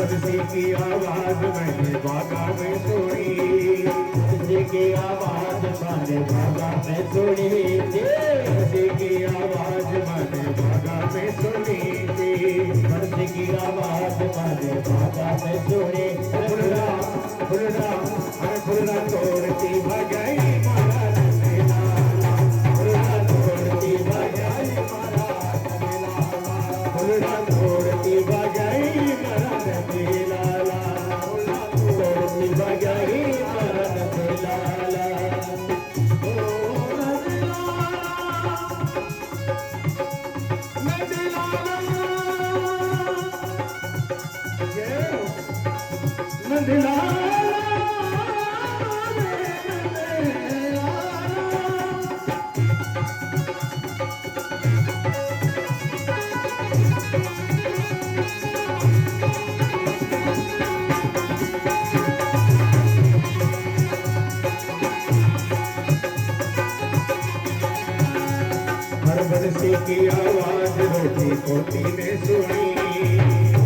बंसी की आवाज मैंने बागा में सुनी, बंसी की आवाज मैंने बागा में सुनी, बंसी की आवाज मैंने बागा में सुनी, बंसी की आवाज मैंने बागा में सुनी। फुलना फुलना हर फुलना तोड़ती बजाई मारा नंदलाला, फुलना तोड़ती बजाई मारा नंदलाला, फुलना तोड़ती बजाई मारा नंदलाला, तोड़ती बजाई मारा नंदलाला। ओ नंदलाला नंदलाला बंसी की आवाज रोटी पोती ने सुनी,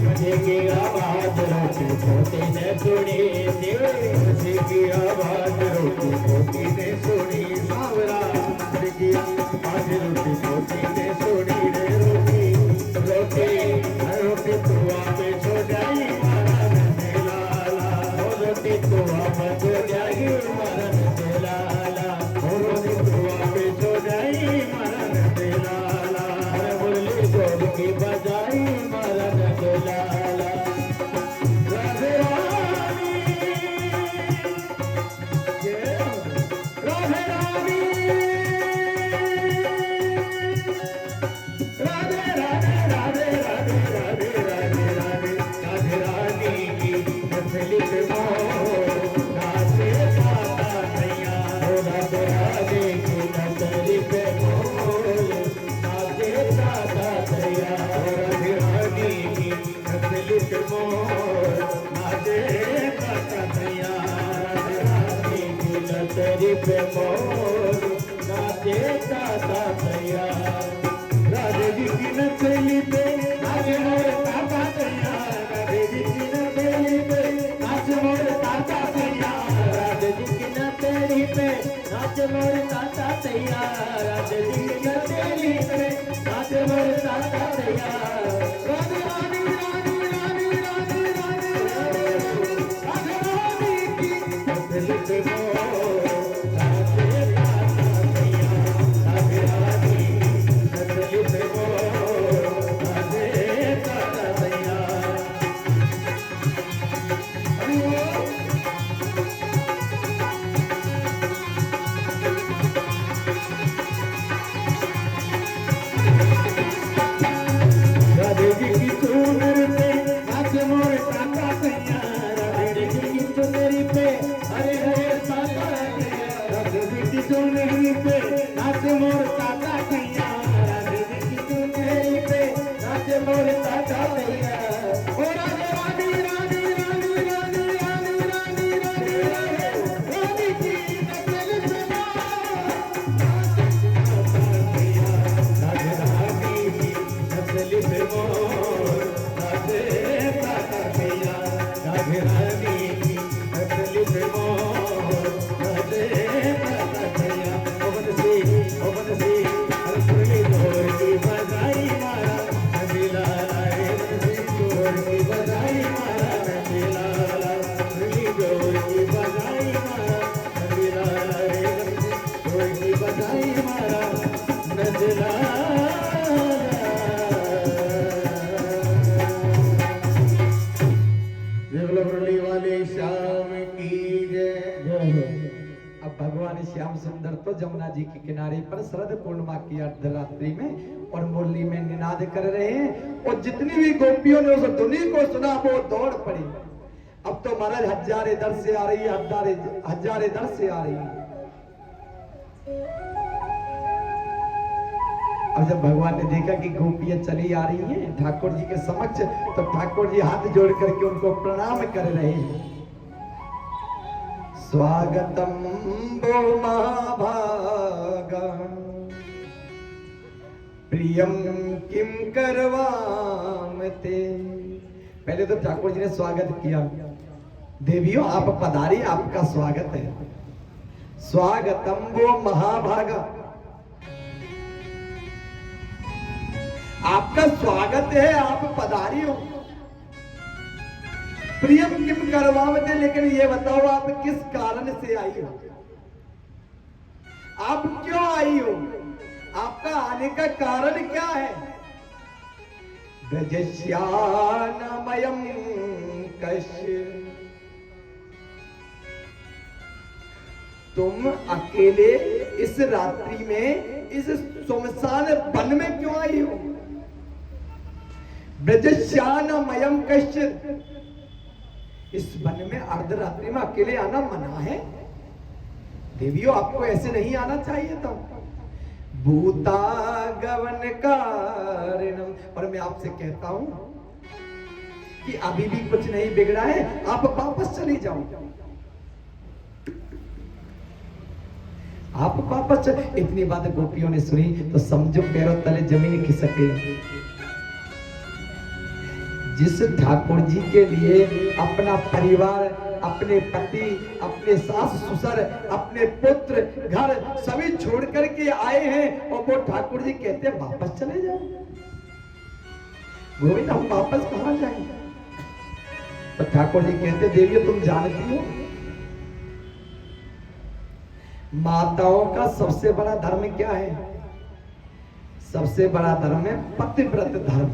बंसी की आवाज रोटी पोती ने सुनी, बंसी की आवाज रोटी पोती ने सुनी। सावरा बंसी की आवाज रोटी पोती ने सुनी रे, रोटी रोटी रोटी तुआ पे छोड़ाई मारा नंदलाला, रोटी तुआ पे छोड़ाई मारा नंदलाला, रोटी तुआ पे छोड़ाई मारा नंदलाला, मुरली जोड़ की बजाई मारा नंदलाला। राधे रानी राधे रानी राधे राधे राधे राधे राधे राधे राधे राधे रानी की नथली पे मोर नाचे गाता नैया, राधे रानी की नथली पे मोर नाचे गाता नैया, राधे रानी की नथली पे मोर नाचे गाता नैया, राधे रानी की नथली पे मोर नाचे गाता नैया। राधे जी की नथली पे नाचे मोर ताता तैया, राधे जी की नथली पे नाचे मोर ताता तैया, राधे जी की नथली पे नाचे मोर ताता तैया, राधे जी की नथली पे नाचे मोर ताता तैया। राधे रानी रानी रानी रानी रानी राधे रानी की नथली पे मोर नाचे ताता तैया, राधे रानी नथली पे मोर नाचे ताता तैया। राधे जी की चुनर पे नाचे मोर ताता तैया, राधे जी की चुनरी पे हरे हरे ताता तैया, राधे जी की चुनरी पे नाचे मोर ताता तैया, राधे जी की चुनरी पे नाचे मोर ताता तैया। ओ राधे रानी रानी रानी रानी रानी रानी रानी रानी की नथली पे राधे रानी की नथली पे मोर नाचे ताता तैया, राधे रानी की नथली पे मोर नाचे ताता तैया। ओ बंसी हर फुरली जोड़ की बजाई मारा नंदलाला, रे बंसी जोड़ की बजाई मारा नंदलाला, फुरली जोड़ की बजाई मारा नंदलाला, रे बंसी जोड़ की बजाई मारा नंदलाला। मुरली वाले श्याम की जय। अब भगवान श्याम सुंदर तो जमुना जी के किनारे पर शरद पूर्णिमा की अर्धरात्रि में और मुरली में निनाद कर रहे हैं, और जितनी भी गोपियों ने उस धुनी को सुना वो दौड़ पड़ी। अब तो महाराज हजारे दर से आ रही है, हजारे दर से आ रही है। और जब भगवान ने देखा कि गोपियां चली आ रही हैं ठाकुर जी के समक्ष, तो ठाकुर जी हाथ जोड़ करके उनको प्रणाम कर रहे हैं। स्वागतम वो महाभागा प्रियम किम करवामते। पहले तो ठाकुर जी ने स्वागत किया, देवियों आप पधारी, आपका स्वागत है। स्वागतम वो महाभागा, आपका स्वागत है, आप पधारी हो। प्रियम किम करवामते, लेकिन ये बताओ आप किस कारण से आई हो, आप क्यों आई हो, आपका आने का कारण क्या है। ब्रजश्यानमयं कश्य, तुम अकेले इस रात्रि में इस सुनसान वन में क्यों आई हो। ब्रजश्यानमयं कश्य, इस वन में अर्धरात्रि में अकेले आना मना है। देवियों आपको ऐसे नहीं आना चाहिए था। भूतागमन कारणम, और मैं आपसे कहता हूं कि अभी भी कुछ नहीं बिगड़ा है, आप वापस चली जाओ, आप वापस चल। इतनी बात गोपियों ने सुनी तो समझो पैरों तले जमीन खिसक गई। जिस ठाकुर जी के लिए अपना परिवार, अपने पति, अपने सास ससुर, अपने पुत्र, घर सभी छोड़ करके आए हैं, और वो ठाकुर जी कहते हैं वापस चले जाओ। गोविंद हम वापस कहां जाएंगे। तो ठाकुर जी कहते देवी तुम जानती हो माताओं का सबसे बड़ा धर्म क्या है। सबसे बड़ा धर्म है पतिव्रत धर्म,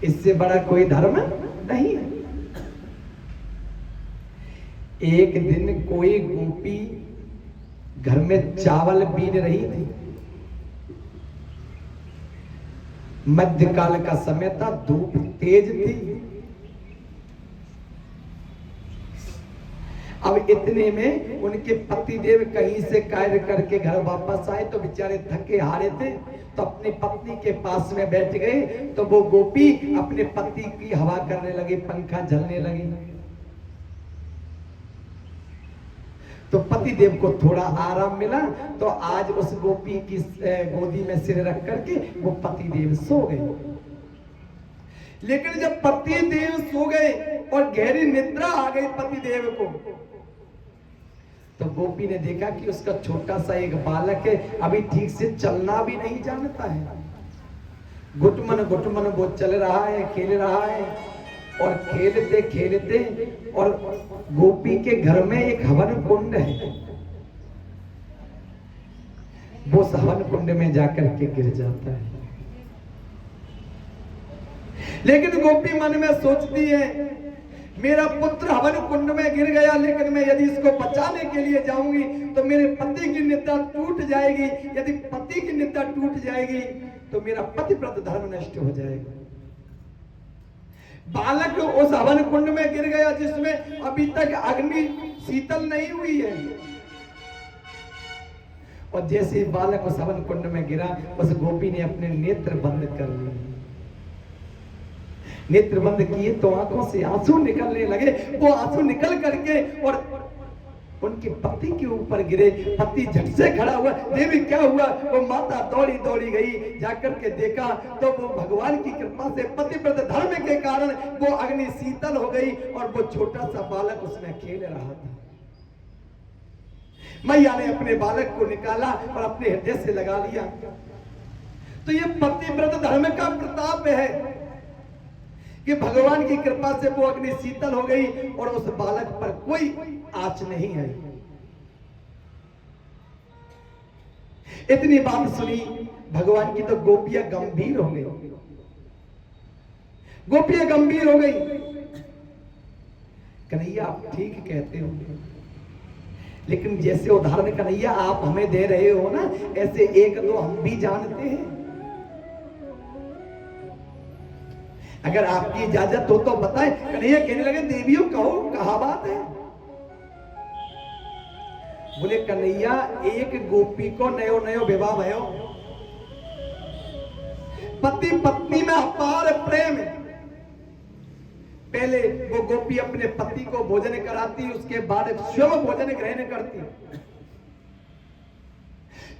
इससे बड़ा कोई धर्म नहीं है। एक दिन कोई गोपी घर में चावल बीन रही थी, मध्यकाल का समय था, धूप तेज थी। अब इतने में उनके पतिदेव कहीं से कार्य करके घर वापस आए तो बेचारे थके हारे थे, तो अपनी पत्नी के पास में बैठ गए। तो वो गोपी अपने पति की हवा करने लगी, पंखा झलने लगी। तो पतिदेव को थोड़ा आराम मिला, तो आज उस गोपी की गोदी में सिर रख करके वो पतिदेव सो गए। लेकिन जब पतिदेव सो गए और गहरी निद्रा आ गई पतिदेव को, तो गोपी ने देखा कि उसका छोटा सा एक बालक है, अभी ठीक से चलना भी नहीं जानता है। घुटमन घुटमन वो चल रहा है, खेल रहा है, और खेलते खेलते, और गोपी के घर में एक हवन कुंड है, वो हवन कुंड में जाकर के गिर जाता है। लेकिन गोपी मन में सोचती है मेरा पुत्र हवन कुंड में गिर गया, लेकिन मैं यदि इसको बचाने के लिए जाऊंगी तो मेरे पति की निद्रा टूट जाएगी। यदि पति की निद्रा टूट जाएगी तो मेरा पतिव्रत धर्म नष्ट हो जाएगा। बालक उस हवन कुंड में गिर गया जिसमें अभी तक अग्नि शीतल नहीं हुई है, और जैसे ही बालक उस हवन कुंड में गिरा, उस गोपी ने अपने नेत्र बंद कर लिए। नेत्र बंद किए तो आंखों से आंसू निकलने लगे। वो आंसू निकल करके और उनके पति के ऊपर गिरे। पति झट से खड़ा हुआ, देवी क्या हुआ। वो माता दौड़ी दौड़ी गई, जाकर के देखा तो वो भगवान की कृपा से पतिव्रत धर्म के कारण वो अग्नि शीतल हो गई, और वो छोटा सा बालक उसमें खेल रहा था। मैया ने अपने बालक को निकाला और अपने हृदय से लगा लिया। तो ये पतिव्रत धर्म का प्रताप है कि भगवान की कृपा से वो अग्नि शीतल हो गई और उस बालक पर कोई आंच नहीं है। इतनी बात सुनी भगवान की तो गोपियां गंभीर हो गई। गोपियां गंभीर हो गई। कन्हैया आप ठीक कहते हो, लेकिन जैसे उदाहरण कन्हैया आप हमें दे रहे हो ना, ऐसे एक दो हम भी जानते हैं। अगर आपकी इजाजत हो तो बताएं। कन्हैया कहने लगे देवियों कहो कहा बात है। बोले कन्हैया एक गोपी को नयो नयो विवाह भयो, पति पत्नी में अपार प्रेम, पहले वो गोपी अपने पति को भोजन कराती, उसके बाद स्वयं भोजन ग्रहण करती।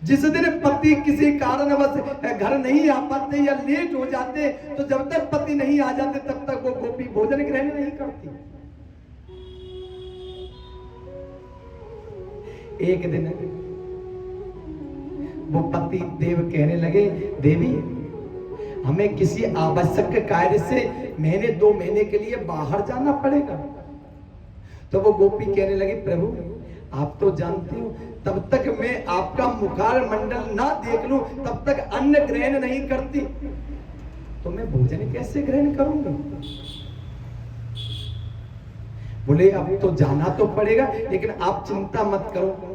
जिस दिन पति किसी कारणवश घर नहीं आ पाते या लेट हो जाते, तो जब तक पति नहीं आ जाते तब तक वो गोपी भोजन ग्रहण नहीं करती। एक दिन वो पति देव कहने लगे, देवी हमें किसी आवश्यक कार्य से महीने 2 महीने के लिए बाहर जाना पड़ेगा। तो वो गोपी कहने लगी, प्रभु आप तो जानते हो तब तक मैं आपका मुखार मंडल ना देख लूं तब तक अन्न ग्रहण नहीं करती, तो मैं भोजन कैसे ग्रहण करूंगी। बोले अब तो जाना तो पड़ेगा, लेकिन आप चिंता मत करो,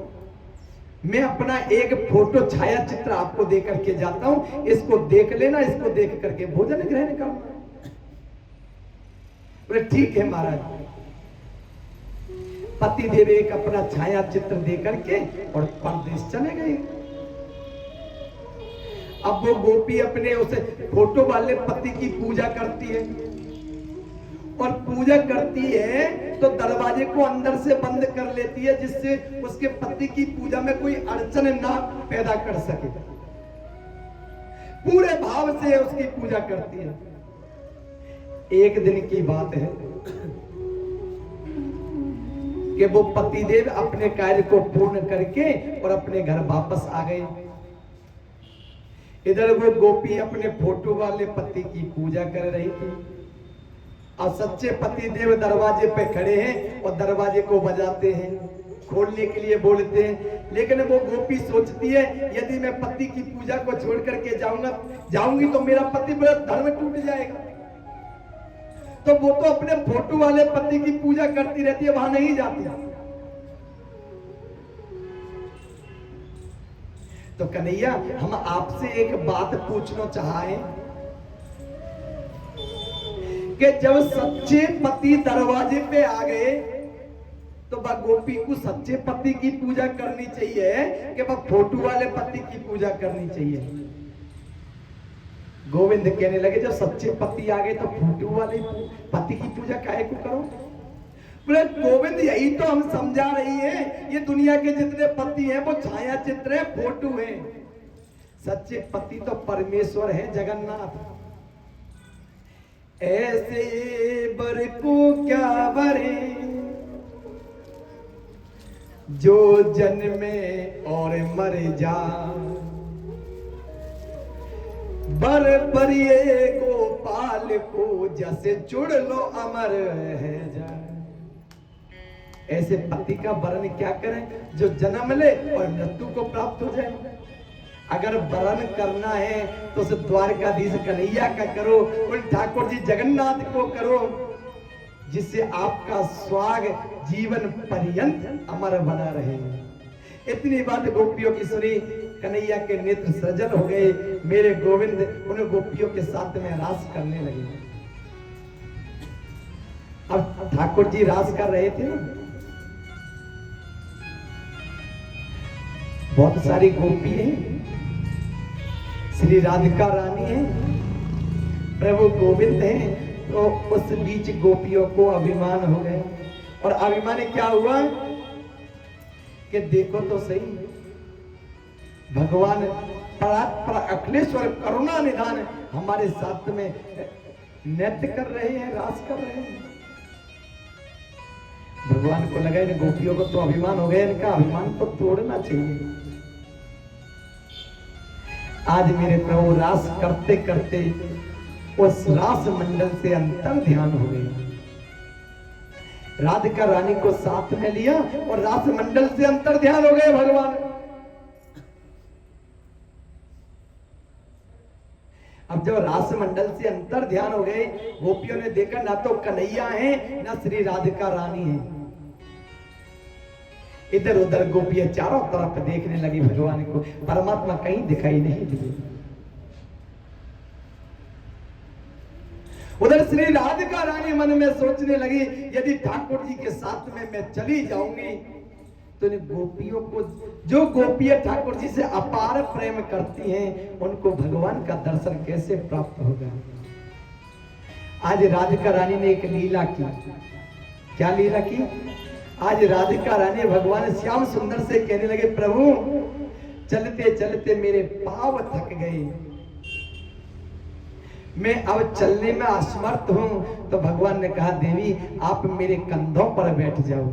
मैं अपना एक फोटो छाया चित्र आपको दे करके जाता हूं, इसको देख लेना, इसको देख करके भोजन ग्रहण करना। बोले ठीक है महाराज। पति देव एक अपना छाया चित्र दे करके और परदेश चले गए। अब वो गोपी अपने उस फोटो वाले पति की पूजा करती है, और पूजा करती है तो दरवाजे को अंदर से बंद कर लेती है, जिससे उसके पति की पूजा में कोई अड़चन ना पैदा कर सके। पूरे भाव से उसकी पूजा करती है। एक दिन की बात है कि वो पतिदेव अपने कार्य को पूर्ण करके और अपने घर वापस आ गए। इधर वो गोपी अपने फोटो वाले पति की पूजा कर रही थी, और सच्चे पतिदेव दरवाजे पे खड़े हैं और दरवाजे को बजाते हैं, खोलने के लिए बोलते हैं। लेकिन वो गोपी सोचती है यदि मैं पति की पूजा को छोड़ करके जाऊंगी तो मेरा पति बड़ा धर्म टूट जाएगा। तो वो तो अपने फोटो वाले पति की पूजा करती रहती है, वहां नहीं जाती। तो कन्हैया हम आपसे एक बात पूछना चाहे कि जब सच्चे पति दरवाजे पे आ गए तो वह गोपी को सच्चे पति की पूजा करनी चाहिए कि वह फोटो वाले पति की पूजा करनी चाहिए। गोविंद कहने लगे जब सच्चे पति आ गए तो फोटो वाले पति की पूजा काहे को करो। बोले गोविंद यही तो हम समझा रही है, ये दुनिया के जितने पति हैं वो छाया चित्र है, फोटो है। सच्चे पति तो परमेश्वर है, जगन्नाथ। ऐसे बर को क्या बरे जो जन्मे और मर जा, बर बरिए गोपाल को जैसे जुड़ लो अमर है जा। ऐसे पति का वर्ण क्या करें जो जन्म ले और मृत्यु को प्राप्त हो जाए। अगर वर्ण करना है तो उस द्वारकाधीश कन्हैया का करो, उन ठाकुर जी जगन्नाथ को करो, जिससे आपका स्वाग जीवन पर्यंत अमर बना रहे। इतनी बात गोपियों की सुनी, कन्हैया के नेत्र सजल हो गए। मेरे गोविंद उन गोपियों के साथ में रास करने लगे। अब ठाकुर जी रास कर रहे थे ना, बहुत सारी गोपी हैं, श्री राधिका रानी है, प्रभु गोविंद है। तो उस बीच गोपियों को अभिमान हो गए, और अभिमान क्या हुआ कि देखो तो सही भगवान अखिलेश्वर करुणा निधान हमारे साथ में नृत्य कर रहे हैं, रास कर रहे हैं। भगवान को लगा इन गोपियों को तो अभिमान हो गया, इनका अभिमान तो तोड़ना चाहिए। आज मेरे प्रभु रास करते करते उस रास मंडल से अंतर ध्यान हो गए। राधिका रानी को साथ में लिया और रास मंडल से अंतर ध्यान हो गए भगवान। अब जब रास मंडल से अंतर ध्यान हो गए, गोपियों ने देखा ना तो कन्हैया है ना श्री राधिका रानी है। इधर उधर गोपियां चारों तरफ देखने लगी भगवान को, परमात्मा कहीं दिखाई नहीं दिए। उधर श्री राधिका रानी मन में सोचने लगी यदि ठाकुर जी के साथ में मैं चली जाऊंगी तो इन गोपियों को, जो गोपियां ठाकुर जी से अपार प्रेम करती हैं, उनको भगवान का दर्शन कैसे प्राप्त होगा। आज राधिका रानी ने एक लीला की। क्या लीला की? आज राधिका रानी भगवान श्याम सुंदर से कहने लगे, प्रभु चलते चलते मेरे पांव थक गए, मैं अब चलने में असमर्थ हूं। तो भगवान ने कहा, देवी आप मेरे कंधों पर बैठ जाओ।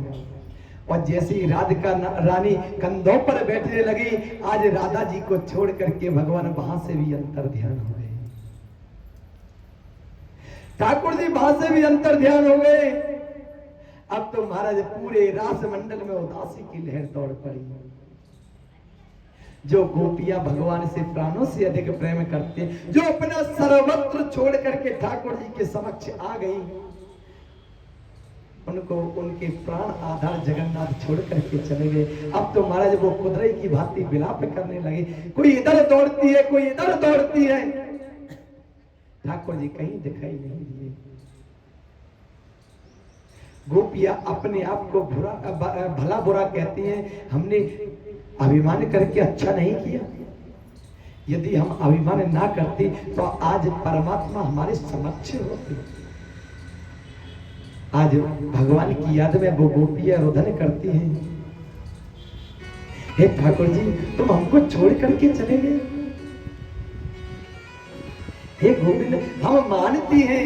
और जैसे ही राधिका रानी कंधों पर बैठने लगी, आज राधा जी को छोड़ करके भगवान वहां से भी अंतर ध्यान हो गए। ठाकुर जी वहां से भी अंतर ध्यान हो गए। अब तो महाराज पूरे रास मंडल में उदासी की लहर दौड़ पड़ी। जो गोपियां भगवान से प्राणों से अधिक प्रेम करते हैं, जो अपना सर्वत्र छोड़ करके ठाकुर जी के समक्ष आ गई, उनको उनके प्राण आधार जगन्नाथ छोड़ करके चले गए। अब तो महाराज वो कुदरई की भांति विलाप करने लगे, कोई इधर दौड़ती है, कोई इधर दौड़ती है, ठाकुर जी कहीं दिखाई नहीं दिए। गोपियां अपने आप को भला बुरा कहती हैं, हमने अभिमान करके अच्छा नहीं किया। यदि हम अभिमान ना करते तो आज परमात्मा हमारे समक्ष होते। आज भगवान की याद में वो गोपियां रोदन करती हैं, हे ठाकुर जी तुम हमको छोड़ करके चले गए। हे गोविंद, हम मानती हैं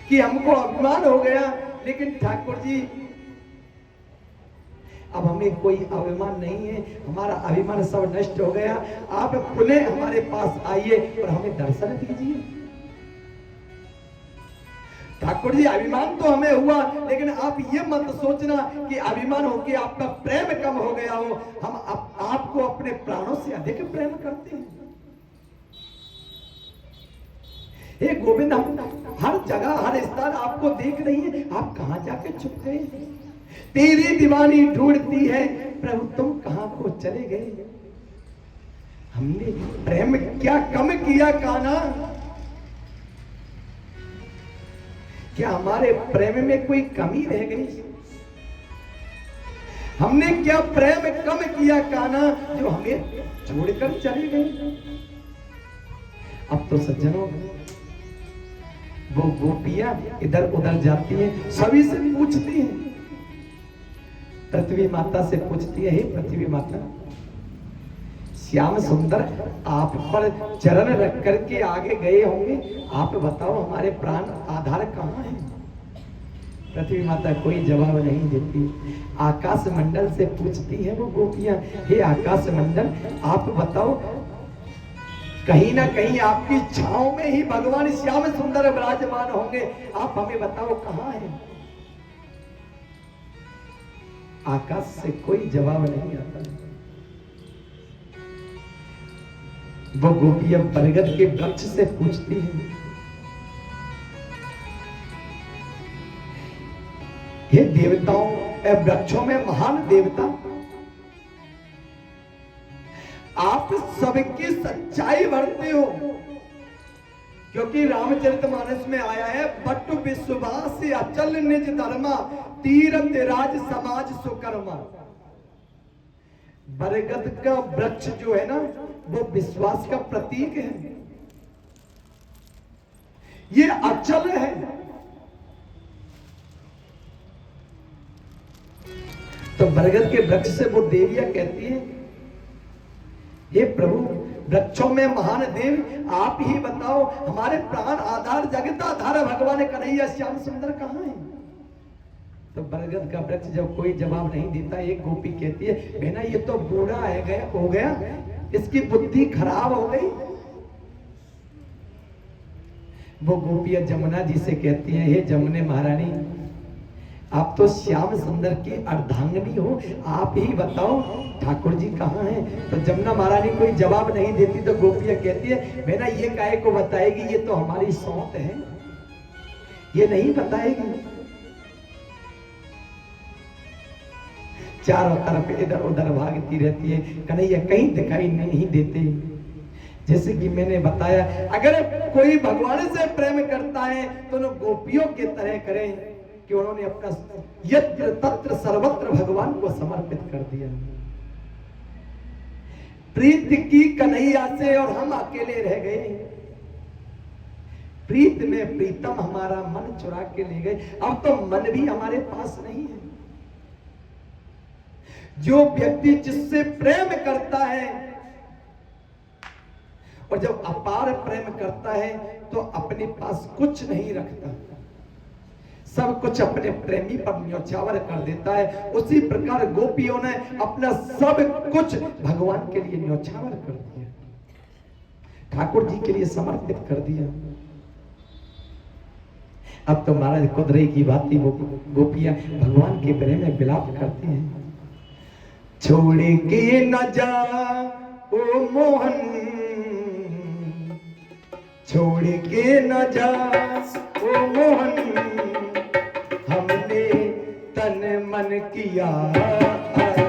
कि हमको अभिमान हो गया, लेकिन ठाकुर जी अब हमें कोई अभिमान नहीं है, हमारा अभिमान सब नष्ट हो गया। आप पुनः हमारे पास आइए और हमें दर्शन दीजिए। ठाकुर जी अभिमान तो हमें हुआ, लेकिन आप ये मत सोचना कि अभिमान होके आपका प्रेम कम हो गया हो। हम आपको अपने प्राणों से अधिक प्रेम करते हैं। हे गोविंद, हम हर जगह हर स्थान आपको देख रही है, आप कहां जाके छुप गए? तेरी दीवानी ढूंढती है, प्रभु तुम कहां को चले गए? हमने प्रेम क्या कम किया कान्हा? क्या हमारे प्रेम में कोई कमी रह गई? हमने क्या प्रेम कम किया कान्हा जो हमें छोड़कर चली गई? अब तो सज्जनों, वो गोपियां इधर उधर जाती हैं, सभी से पूछती हैं। पृथ्वी माता से पूछती है, हे पृथ्वी माता, श्याम सुंदर आप पर चरण रख करके आगे गए होंगे, आप बताओ हमारे प्राण आधार कहाँ है? पृथ्वी माता कोई जवाब नहीं देती। आकाश मंडल से पूछती है वो गोपियां, हे आकाश मंडल आप बताओ, कहीं ना कहीं आपकी छांव में ही भगवान श्याम सुंदर विराजमान होंगे, आप हमें बताओ कहाँ है? आकाश से कोई जवाब नहीं आता। वो गोपियां बरगद के वृक्ष से पूछती हैं, हे देवताओं वृक्षों में महान देवता, आप सबकी सच्चाई भरते हो, क्योंकि रामचरितमानस में आया है, बट विश्वास अचल निज धर्मा, तीरथ राज समाज सुकर्मा। बरगद का वृक्ष जो है ना, वो विश्वास का प्रतीक है, ये अचल है। तो बरगद के वृक्ष से वो देवियां कहती है, हे प्रभु वृक्षों में महान देव आप ही बताओ, हमारे प्राण आधार जगताधार भगवान कन्हैया श्याम सुंदर कहाँ है? तो बरगद का वृक्ष जब कोई जवाब नहीं देता, एक गोपी कहती है, बहना ये तो बूढ़ा है गया हो गया, इसकी बुद्धि खराब हो गई। वो गोपियां जमुना जी से कहती हैं, हे जमुने महारानी, आप तो श्याम सुंदर की अर्धांगिनी हो, आप ही बताओ ठाकुर जी कहाँ हैं? तो जमुना महारानी कोई जवाब नहीं देती, तो गोपियां कहती है, बहना ये काहे को बताएगी, ये तो हमारी सौत है, ये नहीं बताएगी। चारों तरफ इधर उधर भागती रहती है, कन्हैया कहीं दिखाई नहीं देते। जैसे कि मैंने बताया, अगर कोई भगवान से प्रेम करता है तो उन गोपियों के तरह करें कि उन्होंने अपना यत्र तत्र सर्वत्र भगवान को समर्पित कर दिया। प्रीति की कन्हैया से और हम अकेले रह गए। प्रीत में प्रीतम हमारा मन चुरा के ले गए, अब तो मन भी हमारे पास नहीं है। जो व्यक्ति जिससे प्रेम करता है और जब अपार प्रेम करता है तो अपने पास कुछ नहीं रखता, सब कुछ अपने प्रेमी पर न्यौछावर कर देता है। उसी प्रकार गोपियों ने अपना सब कुछ भगवान के लिए न्यौछावर कर दिया, ठाकुर जी के लिए समर्पित कर दिया। अब तो महाराज कुदरे की बाती वो गोपियां भगवान के प्रेम में विलाप करती हैं। छोड़ के न जा ओ मोहन, छोड़ के न जा ओ मोहन, हमने तन मन किया अर्पण।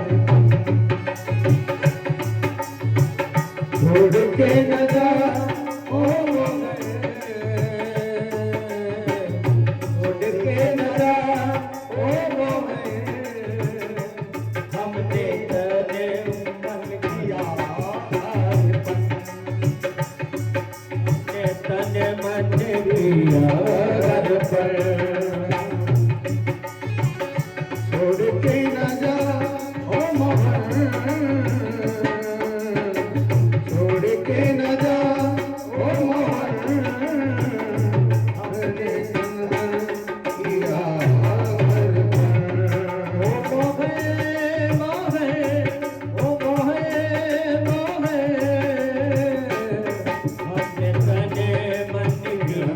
छोड़ के न जा ओ मोहन, छोड़ के न जा ओ मोहन, हमने तन मन किया अर्पण। तन मन किया अर्पण। छोड़ के न जा ओ मोहन, छोड़ के न जा ओ मोहन, हमने तन किया अर्पण। ओ मोहे मोहे, ओ मोहे मोहे, हमने तन मन किया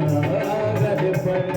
अर्पण।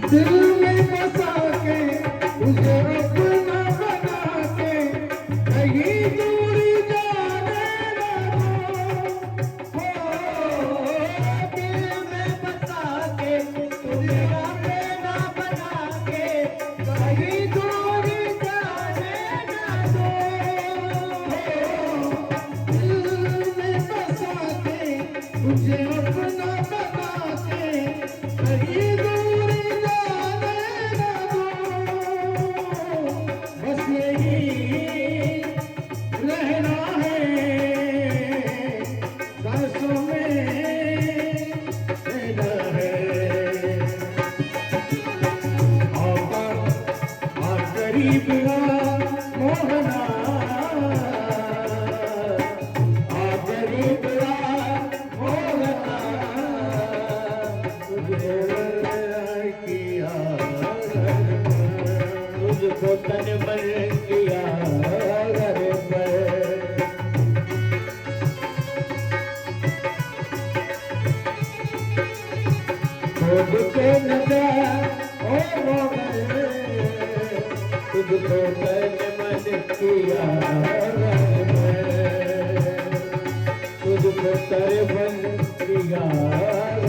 दिल में बसा के उसे अपना बना के कहीं दूरी जाने लगो। दिल में बसा के तुझे अपना बना के कहीं दूरी जाने लगो। दिल में बसा के तुझे अपना बना के कहीं दूरी रहना है, सांसों में रहना है। आ गरीब मोहना, आ गरीब मोहना, तुझे किया तुझको तन मन किया अर्पण। छोड़ के न जा ओ मोहन, तुझको तन मन किया अर्पण। तुझको तन मन किया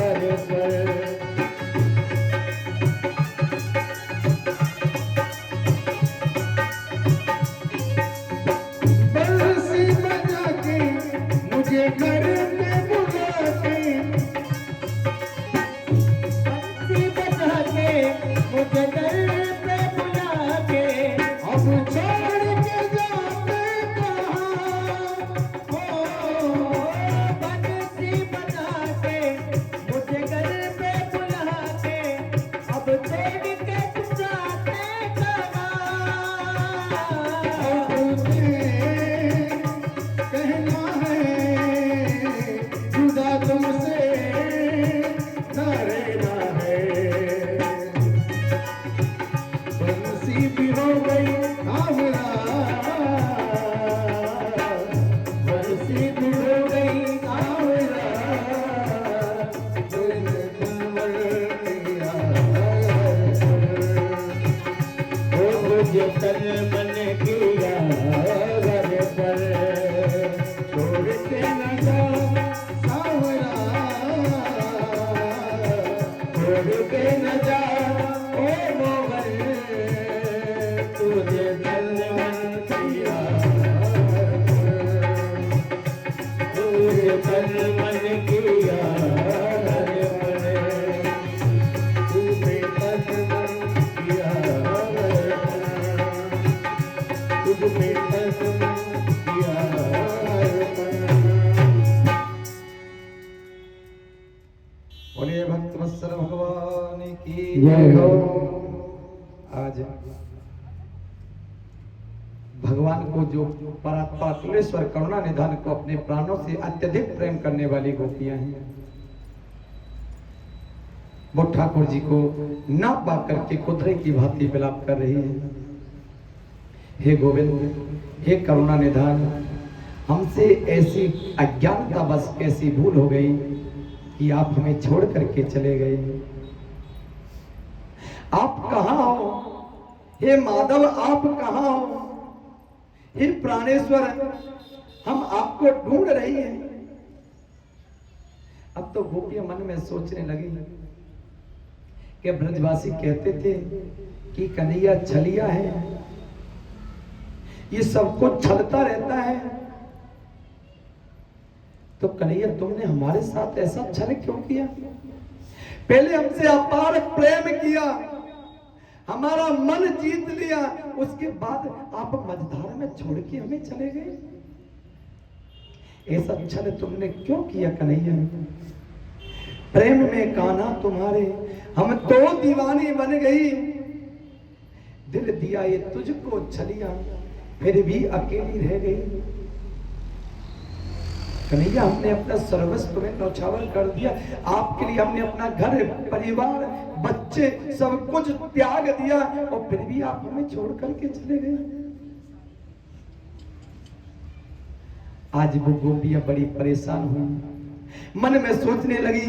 अर्पण। बंसी बजा के मुझे घर में बुला के, बंसी बजा के मुझे घर पे बुला के, अब छोड़ के जाते कहाँ हो। बन तन मन किया अर्पण, तुझे तन मन किया अर्पण, तुझे तन मन किया अर्पण। बोलिए भक्त वत्सल भगवान की जय हो। आज भगवान को जो परमेश्वर करुणा निधान को अपने प्राणों से अत्यधिक प्रेम करने वाली गोपियां हैं, वो ठाकुर जी को ना पा करके कुदरे की भांति विलाप कर रही है। हे गोविंद, हे करुणा निधान, हमसे ऐसी अज्ञानता बस कैसी भूल हो गई कि आप हमें छोड़ करके चले गए। आप कहां हो हे माधव, आप कहां हो हे प्राणेश्वर, हम आपको ढूंढ रही हैं। अब तो गोपियां मन में सोचने लगी कि ब्रजवासी कहते थे कि कन्हैया छलिया है, ये सब कुछ छलता रहता है, तो कन्हैया तुमने हमारे साथ ऐसा छल क्यों किया? पहले हमसे अपार प्रेम किया, हमारा मन जीत लिया, उसके बाद आप मझधार में छोड़ के हमें चले गए। ऐसा छल तुमने क्यों किया कन्हैया? प्रेम में कान्हा तुम्हारे हम तो दीवानी बन गई, दिल दिया ये तुझको छलिया, फिर भी अकेली रह गई। कन्हैया, हमने अपना सर्वस्व तुम्हें न्यौछावर कर दिया, आपके लिए हमने अपना घर परिवार बच्चे सब कुछ त्याग दिया, और फिर भी आप हमें छोड़ करके चले गए। आज वो गोपियां बड़ी परेशान हुई, मन में सोचने लगी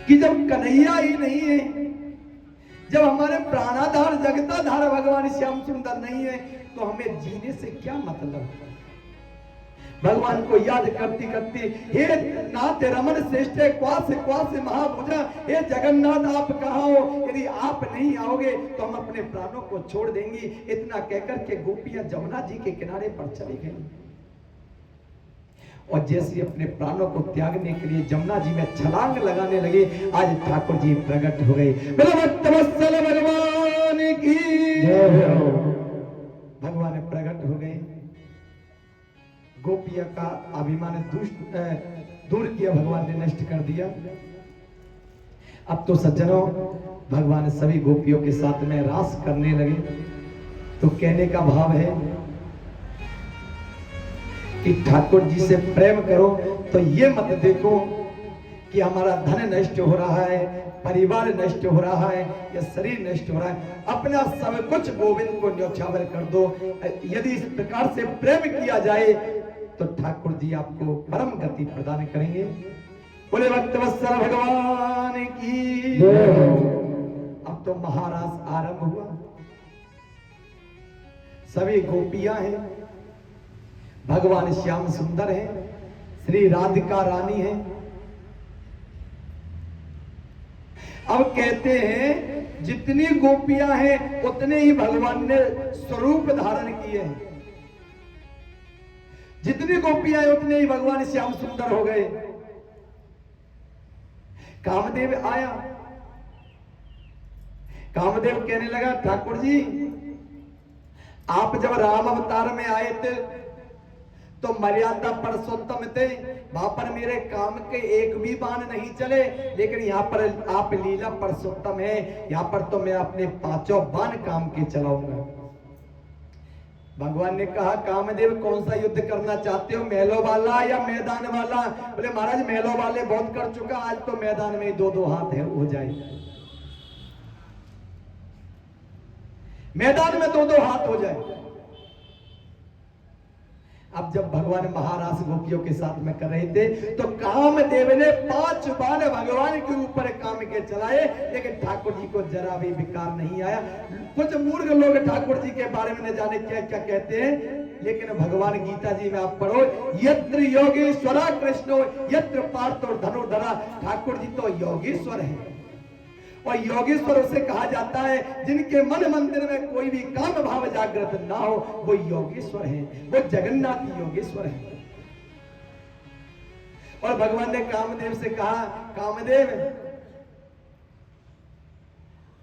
कि जब कन्हैया ही नहीं है, जब हमारे प्राणाधार जगताधार भगवान श्याम सुंदर नहीं है, तो हमें जीने से क्या मतलब? भगवान को याद करती करती, हे नाथ रमन श्रेष्ठ क्वास क्वास महाभुजा, हे जगन्नाथ आप कहाँ हो? यदि आप नहीं आओगे तो हम अपने प्राणों को छोड़ देंगी। इतना कहकर के गोपियां जमुना जी के किनारे पर चली गई, और जैसे अपने प्राणों को त्यागने के लिए जमुना जी में छलांग लगाने लगे, आज ठाकुर जी प्रकट हो गए। भगवत्वत्सल भगवान की जय हो। भगवान प्रकट हो गए, गोपिया का अभिमान दूर किया, भगवान ने नष्ट कर दिया। अब तो सज्जनों, भगवान सभी गोपियों के साथ में रास करने लगे। तो कहने का भाव है कि ठाकुर जी से प्रेम करो तो ये मत देखो कि हमारा धन नष्ट हो रहा है, परिवार नष्ट हो रहा है या शरीर नष्ट हो रहा है, अपना सब कुछ गोविंद को न्यौछावर कर दो। यदि इस प्रकार से प्रेम किया जाए तो ठाकुर जी आपको परम गति प्रदान करेंगे। बोले भक्तवत्सल भगवान की जय हो। अब तो महारास आरंभ हुआ, सभी गोपियां हैं, भगवान श्याम सुंदर हैं, श्री राधिका रानी हैं। अब कहते हैं जितनी गोपियां हैं उतने ही भगवान ने स्वरूप धारण किए हैं, जितनी गोपियां हैं उतने ही भगवान श्याम सुंदर हो गए। कामदेव आया, कामदेव कहने लगा ठाकुर जी, आप जब राम अवतार में आए थे तो मर्यादा पुरुषोत्तम थे, वहां पर मेरे काम के एक भी बाण नहीं चले, लेकिन यहाँ पर आप लीला पुरुषोत्तम है, यहाँ पर तो मैं अपने 5 बाण काम के चलाऊंगा। भगवान ने कहा कामदेव कौन सा युद्ध करना चाहते हो, महलों वाला या मैदान वाला? बोले महाराज महलों वाले बहुत कर चुका, आज तो मैदान में 2-2 हाथ है हो जाए, मैदान में 2-2 हाथ हो जाए। अब जब भगवान महारास गोपियों के साथ में कर रहे थे तो कामदेव ने 5 बाण भगवान के ऊपर काम के चलाए, लेकिन ठाकुर जी को जरा भी विकार नहीं आया। कुछ मूर्ख लोग ठाकुर जी के बारे में न जाने क्या क्या कहते हैं, लेकिन भगवान गीता जी में आप पढ़ो, यत्र योगेश्वरा कृष्णो यत्र पार्थो धनुर्धरा। ठाकुर जी तो योगेश्वर है, और योगेश्वर उसे कहा जाता है जिनके मन मंदिर में कोई भी काम भाव जागृत ना हो, वो योगेश्वर है, वो जगन्नाथ योगेश्वर है। और भगवान ने कामदेव से कहा, कामदेव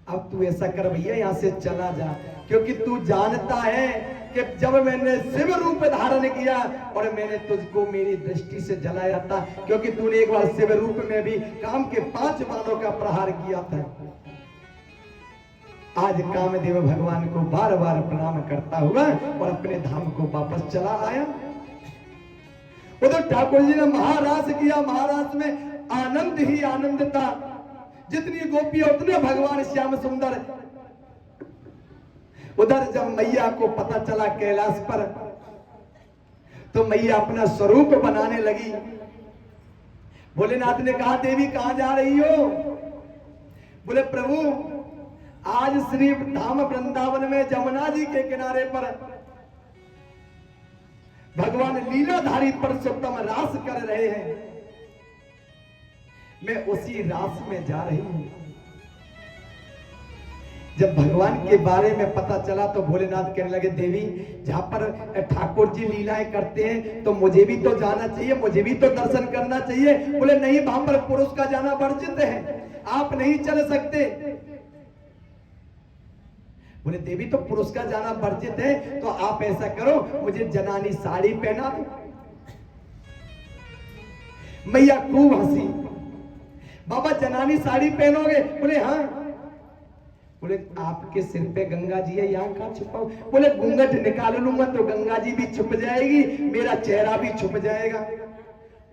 अब तू ऐसा कर भैया, यहां से चला जा, क्योंकि तू जानता है कि जब मैंने शिव रूप धारण किया और मैंने तुझको मेरी दृष्टि से जलाया था, क्योंकि तूने एक बार शिव रूप में भी काम के 5 बाणों का प्रहार किया था। आज कामदेव भगवान को बार बार प्रणाम करता हुआ और अपने धाम को वापस चला आया। उधर ठाकुर जी ने महाराज किया, महाराज में आनंद ही आनंद था। जितनी गोपियां उतने भगवान श्याम सुंदर। उधर जब मैया को पता चला कैलाश पर, तो मैया अपना स्वरूप बनाने लगी। भोलेनाथ ने कहा, देवी कहां जा रही हो? बोले प्रभु आज श्री धाम वृंदावन में जमुना जी के किनारे पर भगवान लीलाधारी पुरुषोत्तम रास कर रहे हैं, मैं उसी रास में जा रही हूं। जब भगवान के बारे में पता चला तो भोलेनाथ कहने लगे, देवी जहां पर ठाकुर जी लीलाएं करते हैं तो मुझे भी तो जाना चाहिए, मुझे भी तो दर्शन करना चाहिए। बोले नहीं, वहां पर पुरुष का जाना वर्जित है, आप नहीं चल सकते। बोले देवी तो पुरुष का जाना वर्जित है, तो आप ऐसा करो मुझे जनानी साड़ी पहना दो। मैया खूब हंसी, बाबा जनानी साड़ी पहनोगे? बोले हाँ। बोले आपके सिर पे गंगा जी है, यहाँ कहाँ छुपाओ? बोले घूंघट निकाल लूंगा तो गंगा जी भी छुप जाएगी, मेरा चेहरा भी छुप जाएगा।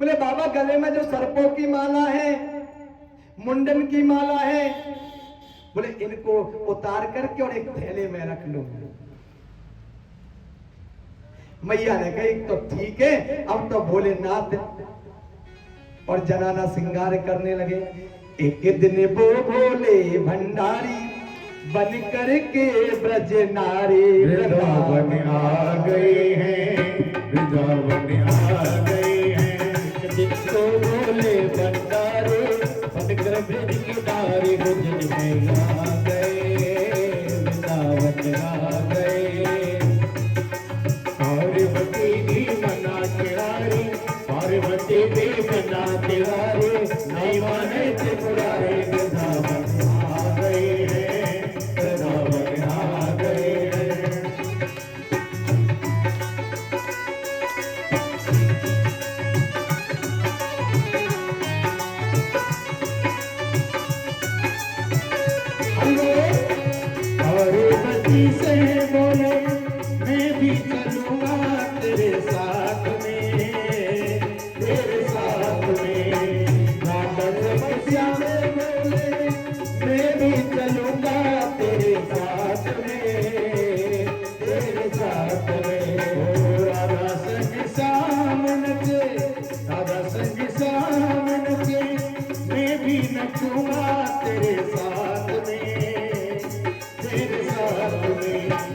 बोले बाबा गले में जो सर्पों की माला है, मुंडन की माला है, बोले इनको उतार करके और एक थैले में रख लो। मैया ने कही तो ठीक है। अब तो भोलेनाथ और जनाना श्रृंगार करने लगे। एक दिन वो भोले भंडारी बन करके ब्रज नारी वृंदावन आ गए हैं, वृंदावन आ गए हैं। जिसको भोले भंडारे बनकर ब्रज किनारे ब्रज में आ गए, वृंदावन आ गए। पार्वती भी मना किनारे, पार्वती भी मना किनारे, नहीं माने त्रिपुरारे। वृंदावन आ गए हैं, वृंदावन आ गए हैं। पार्वती से बोले मैं भी चलूंगा तेरे साथ में, तेरे साथ में। राधा तपस्या में बोले मैं भी चलूंगा तेरे साथ में, तेरे साथ में। ओ राधा संग सामन के, राधा संग सामन के, मैं भी नचूंगा तेरे साथ में, तेरे साथ में।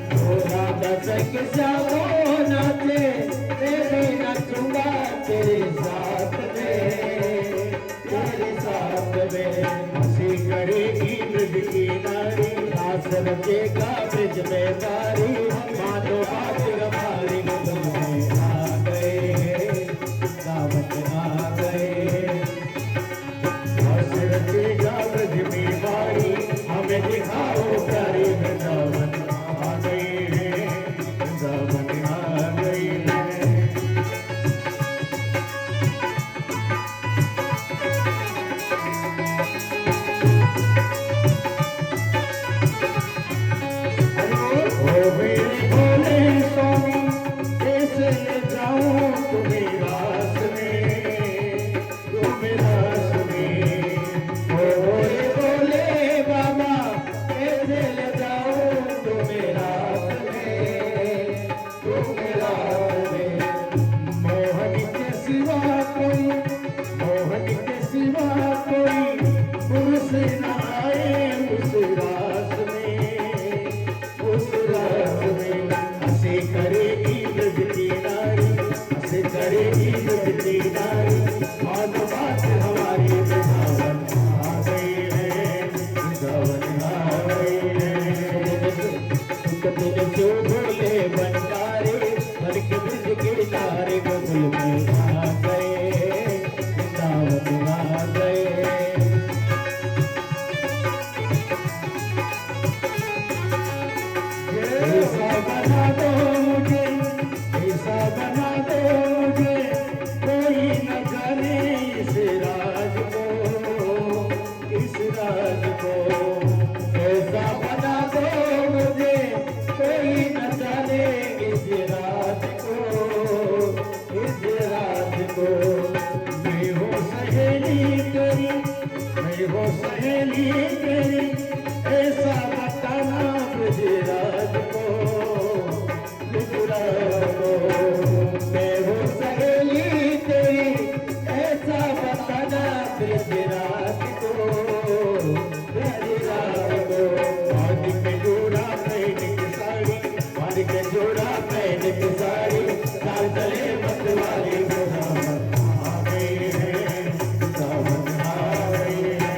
वाली वृंदावन आ गए हैं, वृंदावन आ गए हैं।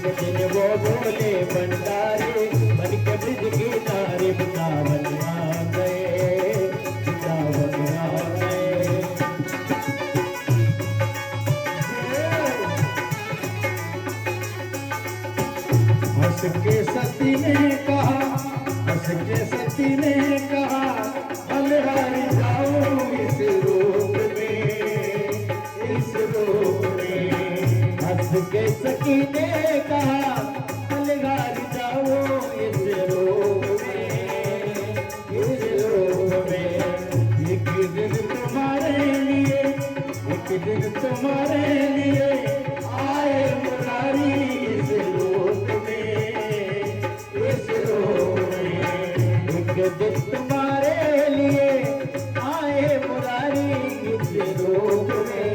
एक दिन वो बोले भंडारे बन के ब्रिज किनारे, वृंदावन आ गए, वृंदावन आ गए। हंस के सती ने कहा, हंस के सती ने कहा, बलिहारी जाओ इस रूप में, इस रूप में। हंस के सती ने कहा, बलिहारी जाओ इस रूप में, इस रूप में। एक दिन तुम्हारे लिए, एक दिन तुम्हारे लिए आए मुरारी इस रूप में, इस रूप में। एक दिन तुम्हारे लिए आए मुरारी इस रूप में,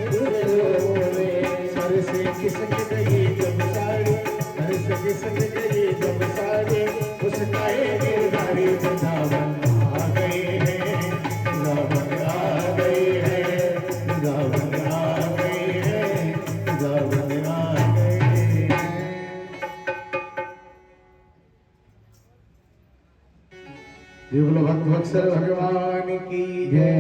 इस रूप में। सर से खिसक गई जब साड़ी, सर से खिसक गई जब साड़ी, उसकाए गिरधारी वृंदावन आ गए हैं, वृंदावन आ गए हैं, वृंदावन आ गए हैं, वृंदावन आ गए हैं। ये बोलो भक्त वत्सल भगवान की जय।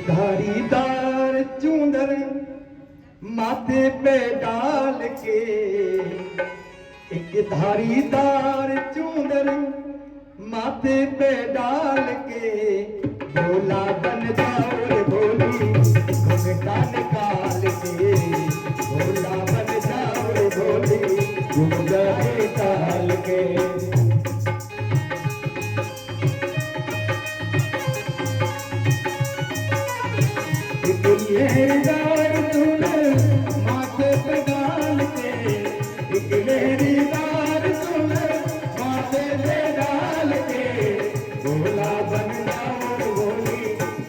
धारीदार चूंदर माथे पे डाल के, एक धारीदार चूंदर माथे पे डाल के, भोला बन जाओ रे भोली घुंघटा निकाल के, भोला बन जाओ रे भोली घुंघटा निकाल के। लहरीदार चूंदर माथे पे डाल के, एक लहरीदार चूंदर माथे पे डाल के, भोला बन जाओ भोली,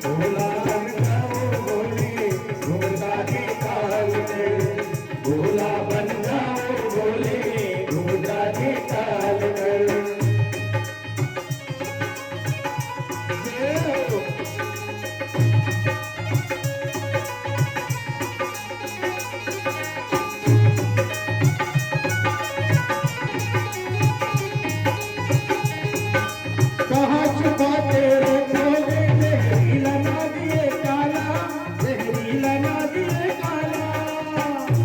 भोला बन जाओ भोली घुंघटा निकाल के, भोला बन जाओ भोली घुंघटा निकाल कर। कहाँ छुपाते रखोगे जहरीला ना दिए काला, जहरीला ना दिए काला।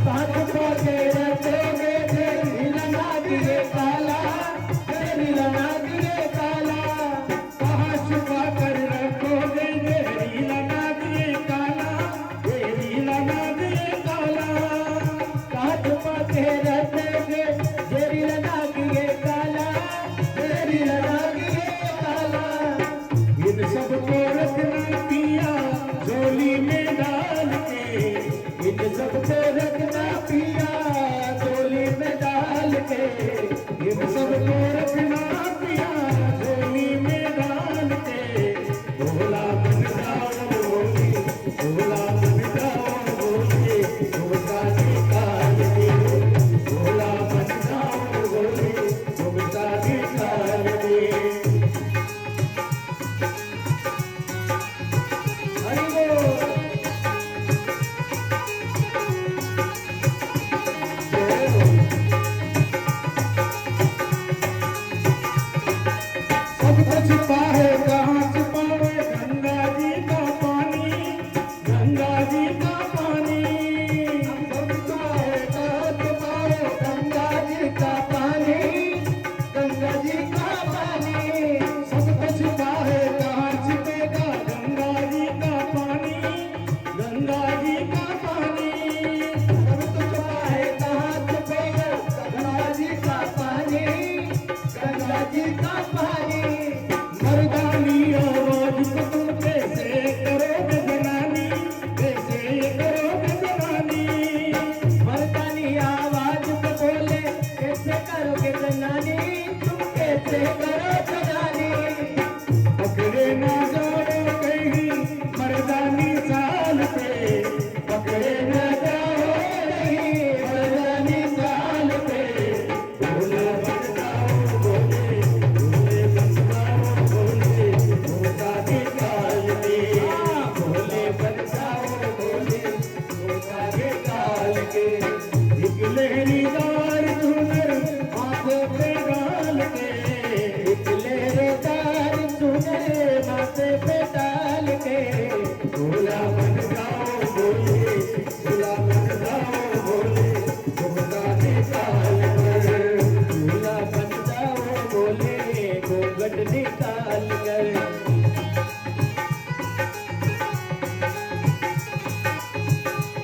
कहाँ छुपाते रखोगे जहरीला ना दिए काला, जहरीला ना दिए काला। कहाँ छुपा कर रखोगे जहरीला ना दिए काला, जहरीला ना दिए काला। कहाँ छुपा के रखोगे जहरीला ना दिए काला, जहरीला ना दिए काला। इन सबको रखना पिया झोली में डाल के, इन सबको रखना पिया झोली में डाल के, इन सबको रखना पिया झोली में डाल के। भोला बन जाओ भोली, भोला बन जाओ भोली घुंघटा निकाल के, भोला बन जाओ भोली घुंघटा निकाल के। हरि बोल। सब कुछ छुपा है कहाँ छुपावे गंगा जी का पानी, गंगा जी का पानी। सब छुपा है कहाँ छुपावे गंगा जी का पानी, गंगा जी का पानी। सब कुछ छुपा है कहाँ छिपेगा गंगा जी का पानी, गंगा जी का पानी। सब कुछ छुपा है कहाँ छुपेगा गंगा जी का पानी, गंगा जी का पानी। घूंघट निकाल कर।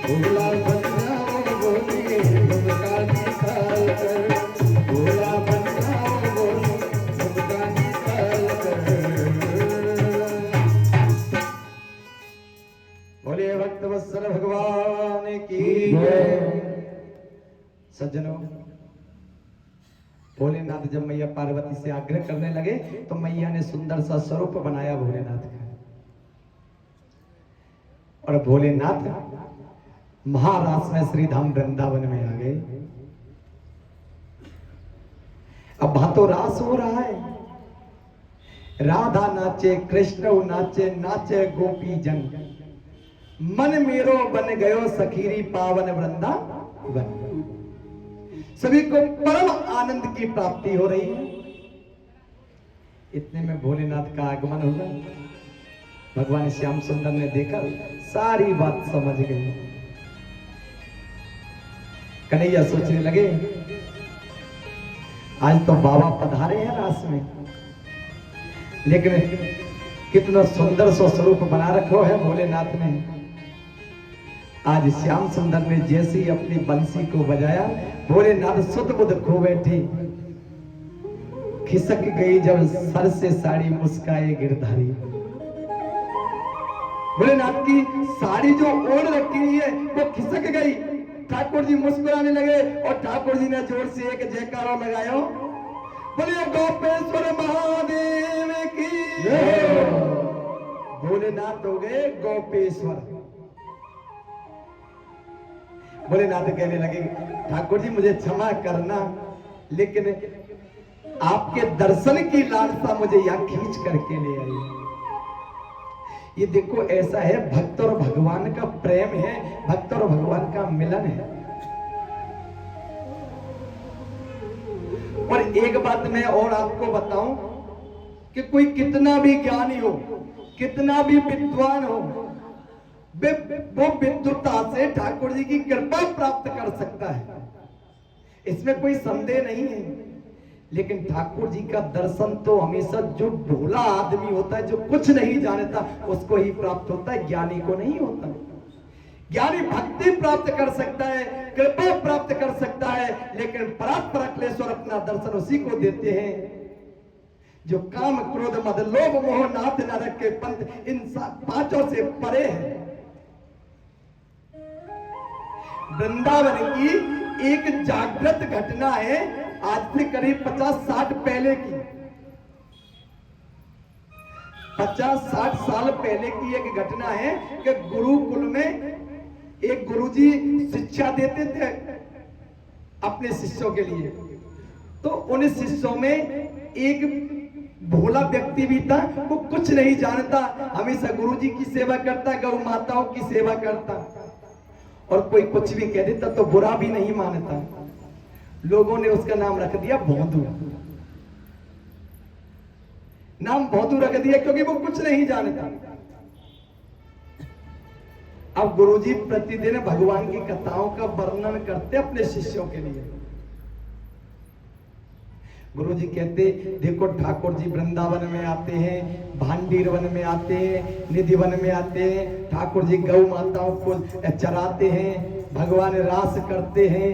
भोला बन जाओ बोले झुमका निकाल कर, भोला बन जाओ बोले झुमका निकाल कर। बोले भक्त वत्सल भगवान की जय। सज्जनों, भोलेनाथ जब मैया पार्वती से आग्रह करने लगे तो मैया ने सुंदर सा स्वरूप बनाया भोलेनाथ का। और भोलेनाथ महारास में श्री धाम वृंदावन में आ गए। अब भातो रास हो रहा है, राधा नाचे, कृष्ण नाचे, नाचे गोपी जन, मन मेरो बन गयो सखीरी पावन वृंदावन। सभी को परम आनंद की प्राप्ति हो रही है। इतने में भोलेनाथ का आगमन होगा। भगवान श्याम सुंदर ने देखा, सारी बात समझ गए। कन्हैया सोचने लगे, आज तो बाबा पधारे हैं रास में, लेकिन कितना सुंदर सा स्वरूप बना रखो है भोलेनाथ ने। आज श्याम सुंदर ने जैसे ही अपनी बंसी को बजाया, भोलेनाथ सुध बुध खो बैठे। खिसक गई जब सर से साड़ी मुस्काए गिरधारी। भोलेनाथ की साड़ी जो ओढ़ रखी है वो खिसक गई। ठाकुर जी मुस्कुराने लगे और ठाकुर जी ने जोर से एक जयकारा लगाया, बोले गोपेश्वर महादेव की जय। भोलेनाथ हो गए गोपेश्वर। भोलेनाथ कहने लगे, ठाकुर जी मुझे क्षमा करना, लेकिन आपके दर्शन की लालसा मुझे यहाँ खींच करके ले आई। ये देखो, ऐसा है भक्त और भगवान का प्रेम है, भक्त और भगवान का मिलन है। और एक बात मैं और आपको बताऊं कि कोई कितना भी ज्ञानी हो, कितना भी विद्वान हो, वो विद्वता से ठाकुर जी की कृपा प्राप्त कर सकता है, इसमें कोई संदेह नहीं है। लेकिन ठाकुर जी का दर्शन तो हमेशा जो भोला आदमी होता है, जो कुछ नहीं जानता, उसको ही प्राप्त होता है, ज्ञानी को नहीं होता। ज्ञानी भक्ति प्राप्त कर सकता है, कृपा प्राप्त कर सकता है, लेकिन परात्परक्लेश्वर अपना दर्शन उसी को देते हैं जो काम क्रोध मद लोभ मोह नाथ नरक के पंथ इन पांचों से परे है। वृंदावन की एक जागृत घटना है, आज से करीब 50-60 पहले की, 50-60 साल पहले की एक घटना है कि गुरुकुल में एक गुरुजी शिक्षा देते थे अपने शिष्यों के लिए। तो उन शिष्यों में एक भोला व्यक्ति भी था, वो कुछ नहीं जानता, हमेशा गुरुजी की सेवा करता, गौ माताओं की सेवा करता, और कोई कुछ भी कह देता तो बुरा भी नहीं मानता। लोगों ने उसका नाम रख दिया भोंदू। नाम भोंदू रख दिया क्योंकि वो कुछ नहीं जानता। अब गुरुजी प्रतिदिन भगवान की कथाओं का वर्णन करते अपने शिष्यों के लिए। गुरुजी कहते, देखो ठाकुर जी वृंदावन में आते हैं, भांडीर वन में आते हैं, निधि वन में आते हैं, ठाकुर जी गौ माताओं को चराते हैं, भगवान रास करते हैं।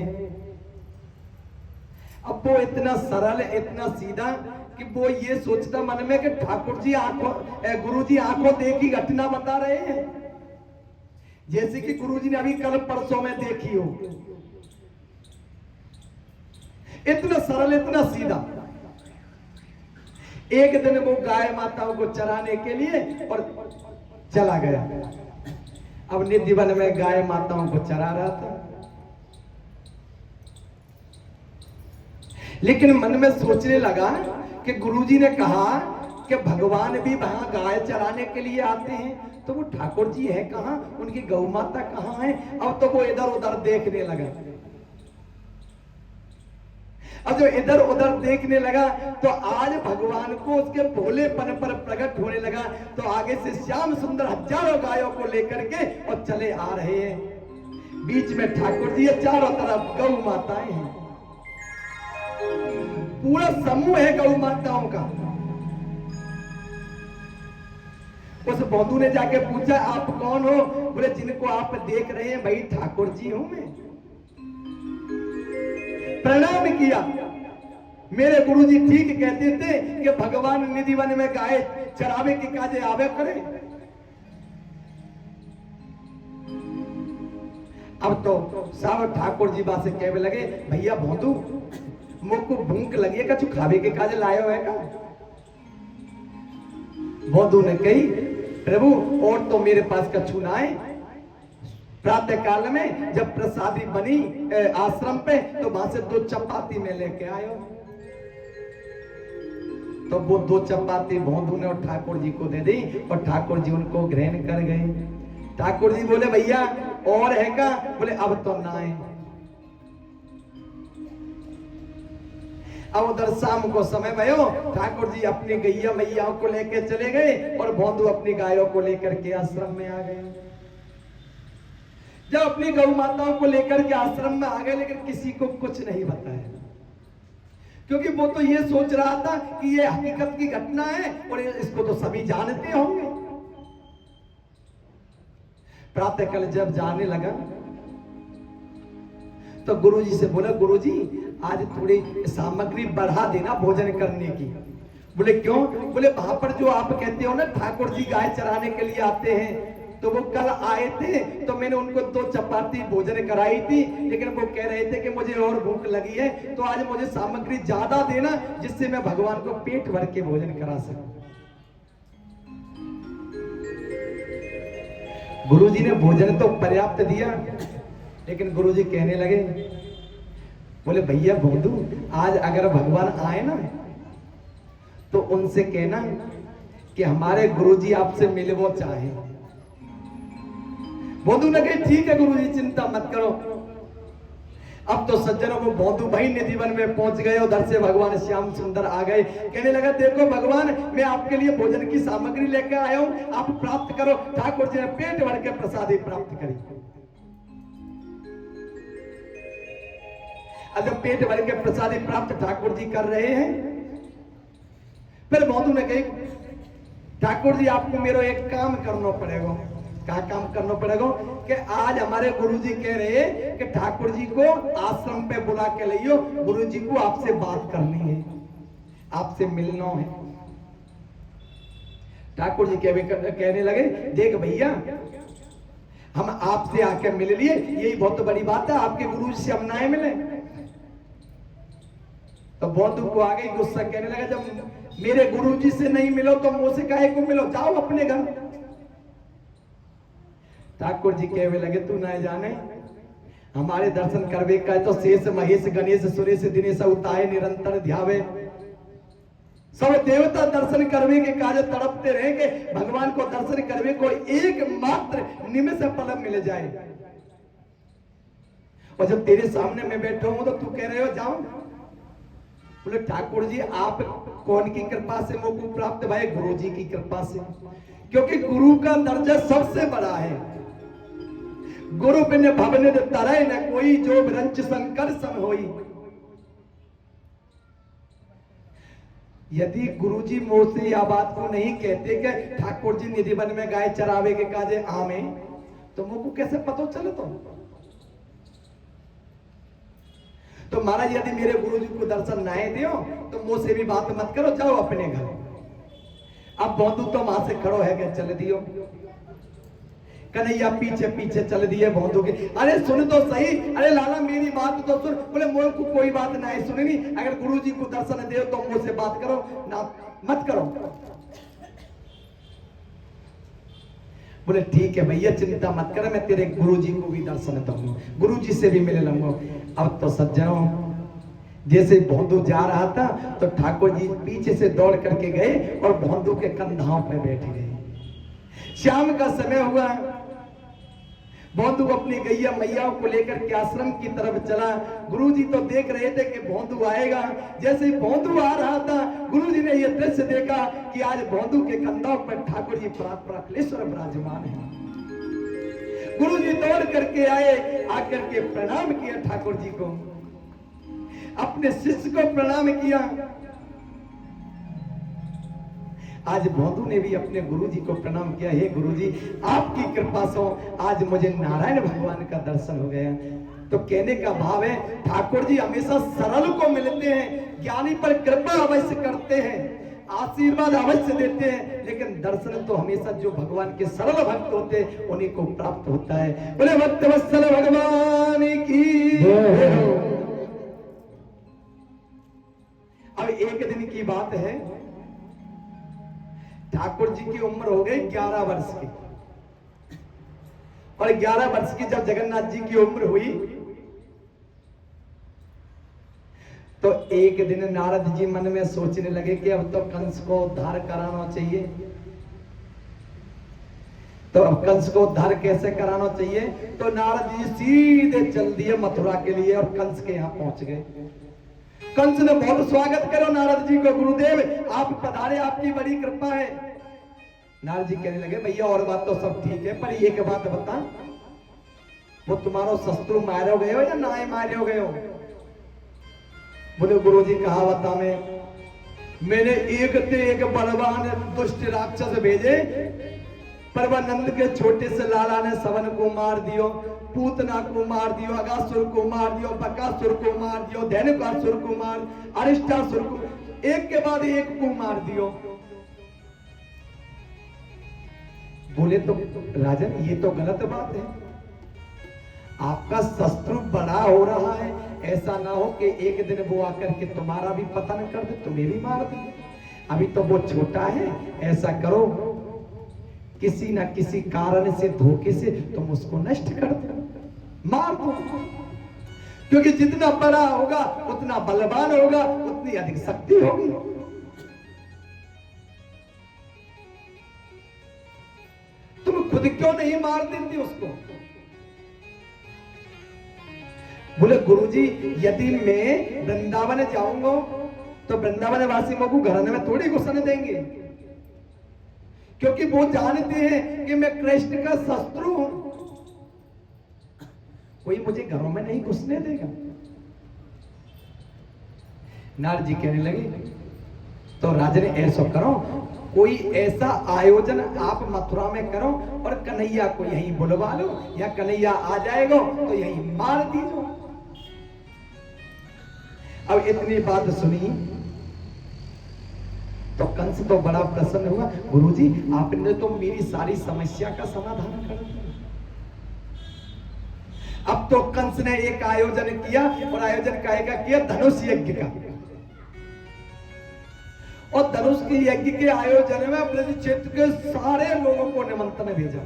अब वो इतना सरल, इतना सीधा कि वो ये सोचता मन में कि ठाकुर जी गुरुजी आंखों देखी घटना बता रहे हैं, जैसे कि गुरुजी ने अभी कल परसों में देखी हो। इतना सरल, इतना सीधा। एक दिन वो गाय माताओं को चराने के लिए और चला गया। अब निधि वन में गाय माताओं को चरा रहा था, लेकिन मन में सोचने लगा कि गुरुजी ने कहा कि भगवान भी वहां गाय चराने के लिए आते हैं, तो वो ठाकुर जी है कहां, उनकी गौ माता कहां है। अब तो वो इधर उधर देखने लगा। अब जो इधर उधर देखने लगा तो आज भगवान को उसके भोलेपन पर प्रकट होने लगा। तो आगे से श्याम सुंदर हजारों गायों को लेकर के और चले आ रहे हैं। बीच में ठाकुर जी है, चारों तरफ गौ माताएं हैं, पूरा समूह है गौ माताओं का। उस बौद्धू ने जाके पूछा आप कौन हो? बोले जिनको आप देख रहे हैं भाई ठाकुर जी हूं मैं। प्रणाम किया। मेरे गुरुजी ठीक कहते थे कि भगवान निधि वन में गाय चरावे के काजे आवे करे। अब तो साहब ठाकुर जी बात से कहने लगे भैया भोंदू मुझको भूख लगी है कछु खावे के काजे लायो है का? भोंदू ने कही प्रभु और तो मेरे पास कछु ना है। प्रातः काल में जब प्रसादी बनी आश्रम पे तो वहां से 2 चपाती में लेके आयो। तो वो 2 चपाती भोंदू ने और ठाकुर जी को दे दी और ठाकुर जी उनको ग्रहण कर गए। ठाकुर जी बोले भैया और है का? बोले अब तो ना है। अब उधर शाम को समय भयो ठाकुर जी अपनी गैया मैयाओं को लेकर चले गए और भोंदू अपनी गायों को लेकर के आश्रम में आ गए। जब अपनी गौ माताओं को लेकर के आश्रम में आ गए लेकिन किसी को कुछ नहीं बताया, क्योंकि वो तो ये सोच रहा था कि ये हकीकत की घटना है और इसको तो सभी जानते होंगे। प्रातःकाल जब जाने लगा तो गुरुजी से बोला गुरुजी आज थोड़ी सामग्री बढ़ा देना भोजन करने की। बोले क्यों? बोले वहां पर जो आप कहते हो ना ठाकुर जी गाय चराने के लिए आते हैं तो वो कल आए थे तो मैंने उनको 2 चपाती भोजन कराई थी लेकिन वो कह रहे थे कि मुझे और भूख लगी है तो आज मुझे सामग्री ज्यादा देना जिससे मैं भगवान को पेट भर के भोजन करा सकूं। गुरुजी ने भोजन तो पर्याप्त दिया लेकिन गुरुजी कहने लगे बोले भैया भोंदू आज अगर भगवान आए ना तो उनसे कहना कि हमारे गुरुजी आपसे मिलवो चाहे। भोंदू ने कहा ठीक है गुरुजी चिंता मत करो। अब तो सज्जनों को भोंदू भाई निधि वन में पहुंच गए। उधर से भगवान श्याम सुंदर आ गए। कहने लगा देखो भगवान मैं आपके लिए भोजन की सामग्री लेकर आया हूं आप प्राप्त करो। ठाकुर जी ने पेट भर के प्रसादी प्राप्त करी। जब पेट भर के प्रसादी प्राप्त ठाकुर जी कर रहे हैं फिर भोंदू ने कही ठाकुर जी आपको मेरा एक काम करना पड़ेगा। क्या काम करना पड़ेगा? कि आज हमारे गुरुजी कह रहे हैं कि ठाकुर जी को आश्रम पे बुला के लियो, गुरुजी को आपसे बात करनी है, आपसे मिलना है। ठाकुर जी कहने लगे देख भैया हम आपसे आके मिल लिए यही बहुत बड़ी बात है, आपके गुरु से हम ना मिले। तो भोंदू को आ गई गुस्सा। कहने लगा जब मेरे गुरुजी से नहीं मिलो तो मुझसे काहे को मिलो, जाओ अपने घर। ठाकुर जी कहने लगे तू ना जाने हमारे दर्शन करवे का तो शेष महेश गणेश सुरेश दिनेश उताए निरंतर ध्यावे। सब देवता दर्शन करवे के कार्य तड़पते रहे कि भगवान को दर्शन करवे को एक मात्र निमिष फल मिल जाए। और जब तेरे सामने मैं बैठा हूं तो तू कह रहे हो जाओ। बोले ठाकुर जी आप कौन की कृपा से मुझको प्राप्त भाई? गुरु जी की कृपा से, क्योंकि गुरु का दर्जा सबसे बड़ा है। गुरु बिन भवन तरय न कोई जो रंच संकर सम होई। यदि गुरुजी मुझसे यह बात को नहीं कहते कि ठाकुर जी निधि वन में गाय चरावे के काजे आमे तो मुझको कैसे पता चले? तो महाराज यदि मेरे गुरुजी को दर्शन ना दियो तो मुझसे भी बात मत करो, जाओ अपने घर। अब भोंदू तो वहां से खड़ो है कि चल दियो। कन्हैया पीछे पीछे चल दिए भोंदू के। अरे सुन तो सही, अरे लाला मेरी बात तो सुन। बोले मोल को कोई बात नहीं सुननी, अगर गुरुजी को दर्शन दे तो मुझसे बात करो ना मत करो। बोले ठीक है भैया चिंता मत कर, मैं तेरे गुरुजी को भी दर्शन दूंगा, गुरुजी से भी मिल लूंगा। अब तो सज्जनों जैसे भोंदू जा रहा था तो ठाकुर जी पीछे से दौड़ करके गए और भोंदू के कंधाओं पे बैठ गए। शाम का समय हुआ, भोंदू अपनी गैया मैयाओं को लेकर के आश्रम की तरफ चला। गुरुजी तो देख रहे थे कि भोंदू आएगा। जैसे ही भोंदू आ रहा था गुरुजी ने यह दृश्य देखा कि आज भोंदू के कंधों पर ठाकुर जी प्राकलेश्वर विराजमान है। गुरुजी दौड़ करके आए, आकर के प्रणाम किया ठाकुर जी को, अपने शिष्य को प्रणाम किया। आज भोंदू ने भी अपने गुरुजी को प्रणाम किया, हे गुरुजी आपकी कृपा से आज मुझे नारायण भगवान का दर्शन हो गया। तो कहने का भाव है ठाकुर जी हमेशा सरल को मिलते हैं, ज्ञानी पर कृपा अवश्य करते हैं, आशीर्वाद अवश्य देते हैं, लेकिन दर्शन तो हमेशा जो भगवान के सरल भक्त होते हैं उन्हीं को प्राप्त होता है। बोले भक्त वत्सल भगवान की जय हो। अब एक दिन की बात है, ठाकुर जी की उम्र हो गई 11 वर्ष की, और 11 वर्ष की जब जगन्नाथ जी की उम्र हुई तो एक दिन नारद जी मन में सोचने लगे कि अब तो कंस को उद्धार कराना चाहिए। तो अब कंस को उद्धार कैसे कराना चाहिए? तो नारद जी सीधे चल दिए मथुरा के लिए और कंस के यहाँ पहुंच गए। कंस ने बहुत स्वागत करो नारद जी को, गुरुदेव आप पधारे, आपकी बड़ी कृपा है। नारद जी कहने लगे भैया और बात तो सब ठीक है, पर एक बात बता, वो तुम्हारो शत्रु मारो गए हो या ना मारो गए हो? बोले गुरुजी कहा बता मैंने एक ते एक बलवान दुष्ट राक्षस भेजे, पर वह नंद के छोटे से लाला ने सवन को मार दियो, पूतना को मार दियो, अगासुर को मार दियो, बकासुर को मार दियो, धैनुकासुर को मार, अरिष्टासुर को, एक के बाद एक को मार दियो। बोले तो राजन ये तो गलत बात है, आपका शत्रु बड़ा हो रहा है, ऐसा ना हो कि एक दिन वो आकर के तुम्हारा भी पतन कर दे, तुम्हें भी मार दे। अभी तो वो छोटा है, ऐसा करो किसी ना किसी कारण से धोखे से तुम उसको नष्ट कर दो, मार दो, क्योंकि जितना बड़ा होगा उतना बलवान होगा, उतनी अधिक शक्ति होगी। तुम खुद क्यों नहीं मार देती उसको? बोले गुरुजी यदि मैं वृंदावन जाऊंगा तो वृंदावन वासी मुझको घर में थोड़ी घुसने देंगे, क्योंकि वो जानते हैं कि मैं कृष्ण का शत्रु हूं, कोई मुझे घरों में नहीं घुसने देगा। नारद जी कहने लगे तो राजा ने ऐसा करो, कोई ऐसा आयोजन आप मथुरा में करो और कन्हैया को यहीं बुलवा लो, या कन्हैया आ जाएगा तो यहीं मार दीजो। अब इतनी बात सुनी तो कंस तो बड़ा प्रसन्न हुआ, गुरुजी आपने तो मेरी सारी समस्या का समाधान कर दिया। अब तो कंस ने एक आयोजन किया, और आयोजन काहेगा किया? धनुष यज्ञ का। और धनुष के यज्ञ के आयोजन में अपने क्षेत्र के सारे लोगों को निमंत्रण भेजा,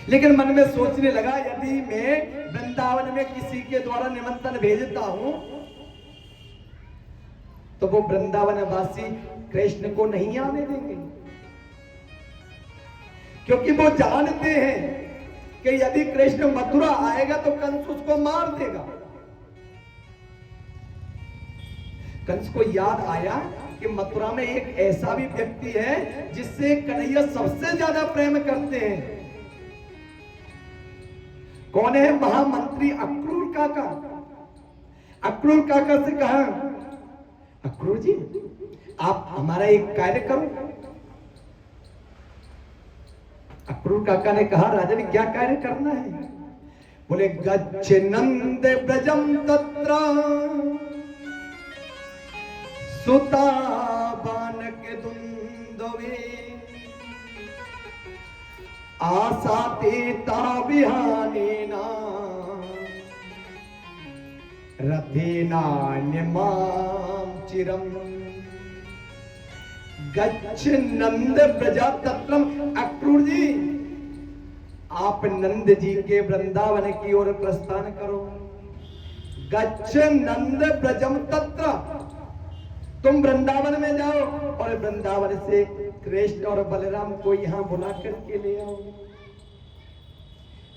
लेकिन मन में सोचने लगा यदि मैं वृंदावन में किसी के द्वारा निमंत्रण भेजता हूं तो वो वृंदावन वासी कृष्ण को नहीं आने देंगे, क्योंकि वो जानते हैं कि यदि कृष्ण मथुरा आएगा तो कंस उसको मार देगा। कंस को याद आया कि मथुरा में एक ऐसा भी व्यक्ति है जिससे कन्हैया सबसे ज्यादा प्रेम करते हैं। कौन है? महामंत्री अक्रूर काका। अक्रूर काका से कहा, अक्रूर जी आप हमारा एक कार्य करो। अक्रूर काका ने कहा राजन क्या कार्य करना है? बोले गच्छ नंद ब्रजम तत्र सुता बानक दुंदवे आसातेता विहानेना रथेना निमाम चिरम गच्छ नंद ब्रजा तत्रम। अक्रूर जी आप नंद जी के वृंदावन की ओर प्रस्थान करो। गच्छ नंद ब्रजम तत्र, तुम वृंदावन में जाओ और वृंदावन से कृष्ण और बलराम को यहां बुला करके ले आओ।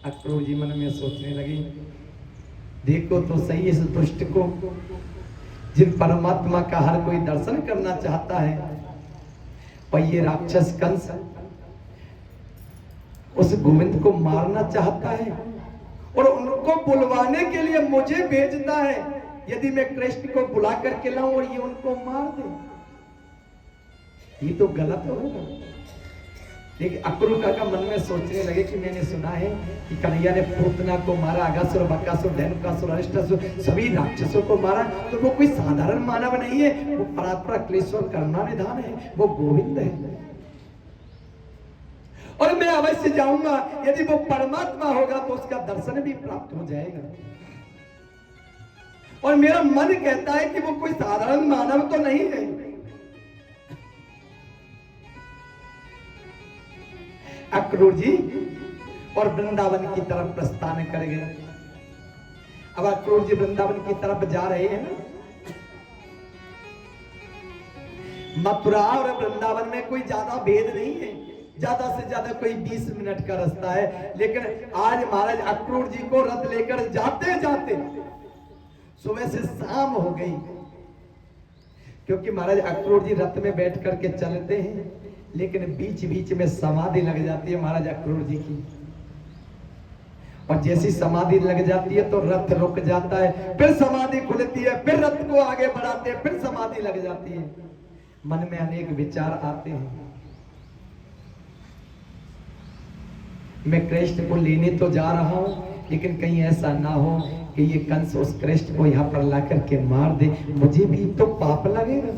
अक्रूर जी मन में सोचने लगी, देखो तो सही इस दुष्ट को, जिन परमात्मा का हर कोई दर्शन करना चाहता है, और ये राक्षस कंस उस गोविंद को मारना चाहता है और उनको बुलवाने के लिए मुझे भेजता है। यदि मैं कृष्ण को बुला करके लाऊं और ये उनको मार दे, ये तो गलत होगा। लेकिन अक्रूर काका मन में सोचने लगे कि मैंने सुना है कि कन्हैया ने पूतना को मारा, अगासुर, बकासुर, धेनुकासुर, अरिष्टासुर, सभी राक्षसों को मारा, तो वो कोई साधारण मानव नहीं है, वो परात्पर अखिलेश्वर करुणा निधान है, वो गोविंद है। और मैं अवश्य जाऊंगा, यदि वो परमात्मा होगा तो उसका दर्शन भी प्राप्त हो जाएगा। और मेरा मन कहता है कि वो कोई साधारण मानव तो नहीं है। अक्रूर जी और वृंदावन की तरफ प्रस्थान कर गए। अब अक्रूर जी वृंदावन की तरफ जा रहे हैं ना। मथुरा और वृंदावन में कोई ज्यादा भेद नहीं है, ज्यादा से ज्यादा कोई 20 मिनट का रास्ता है। लेकिन आज महाराज अक्रूर जी को रथ लेकर जाते जाते सुबह से शाम हो गई, क्योंकि महाराज अक्रूर जी रथ में बैठ करके चलते हैं, लेकिन बीच बीच में समाधि लग जाती है महाराज अक्रूर जी की। और जैसी समाधि लग जाती है तो रथ रुक जाता है, फिर समाधि खुलती है, फिर रथ को आगे बढ़ाते हैं, फिर समाधि लग जाती है। मन में अनेक विचार आते हैं, मैं कृष्ण को लेने तो जा रहा हूं, लेकिन कहीं ऐसा ना हो कि ये कंस उस कृष्ण को यहां पर ला करके मार दे, मुझे भी तो पाप लगेगा।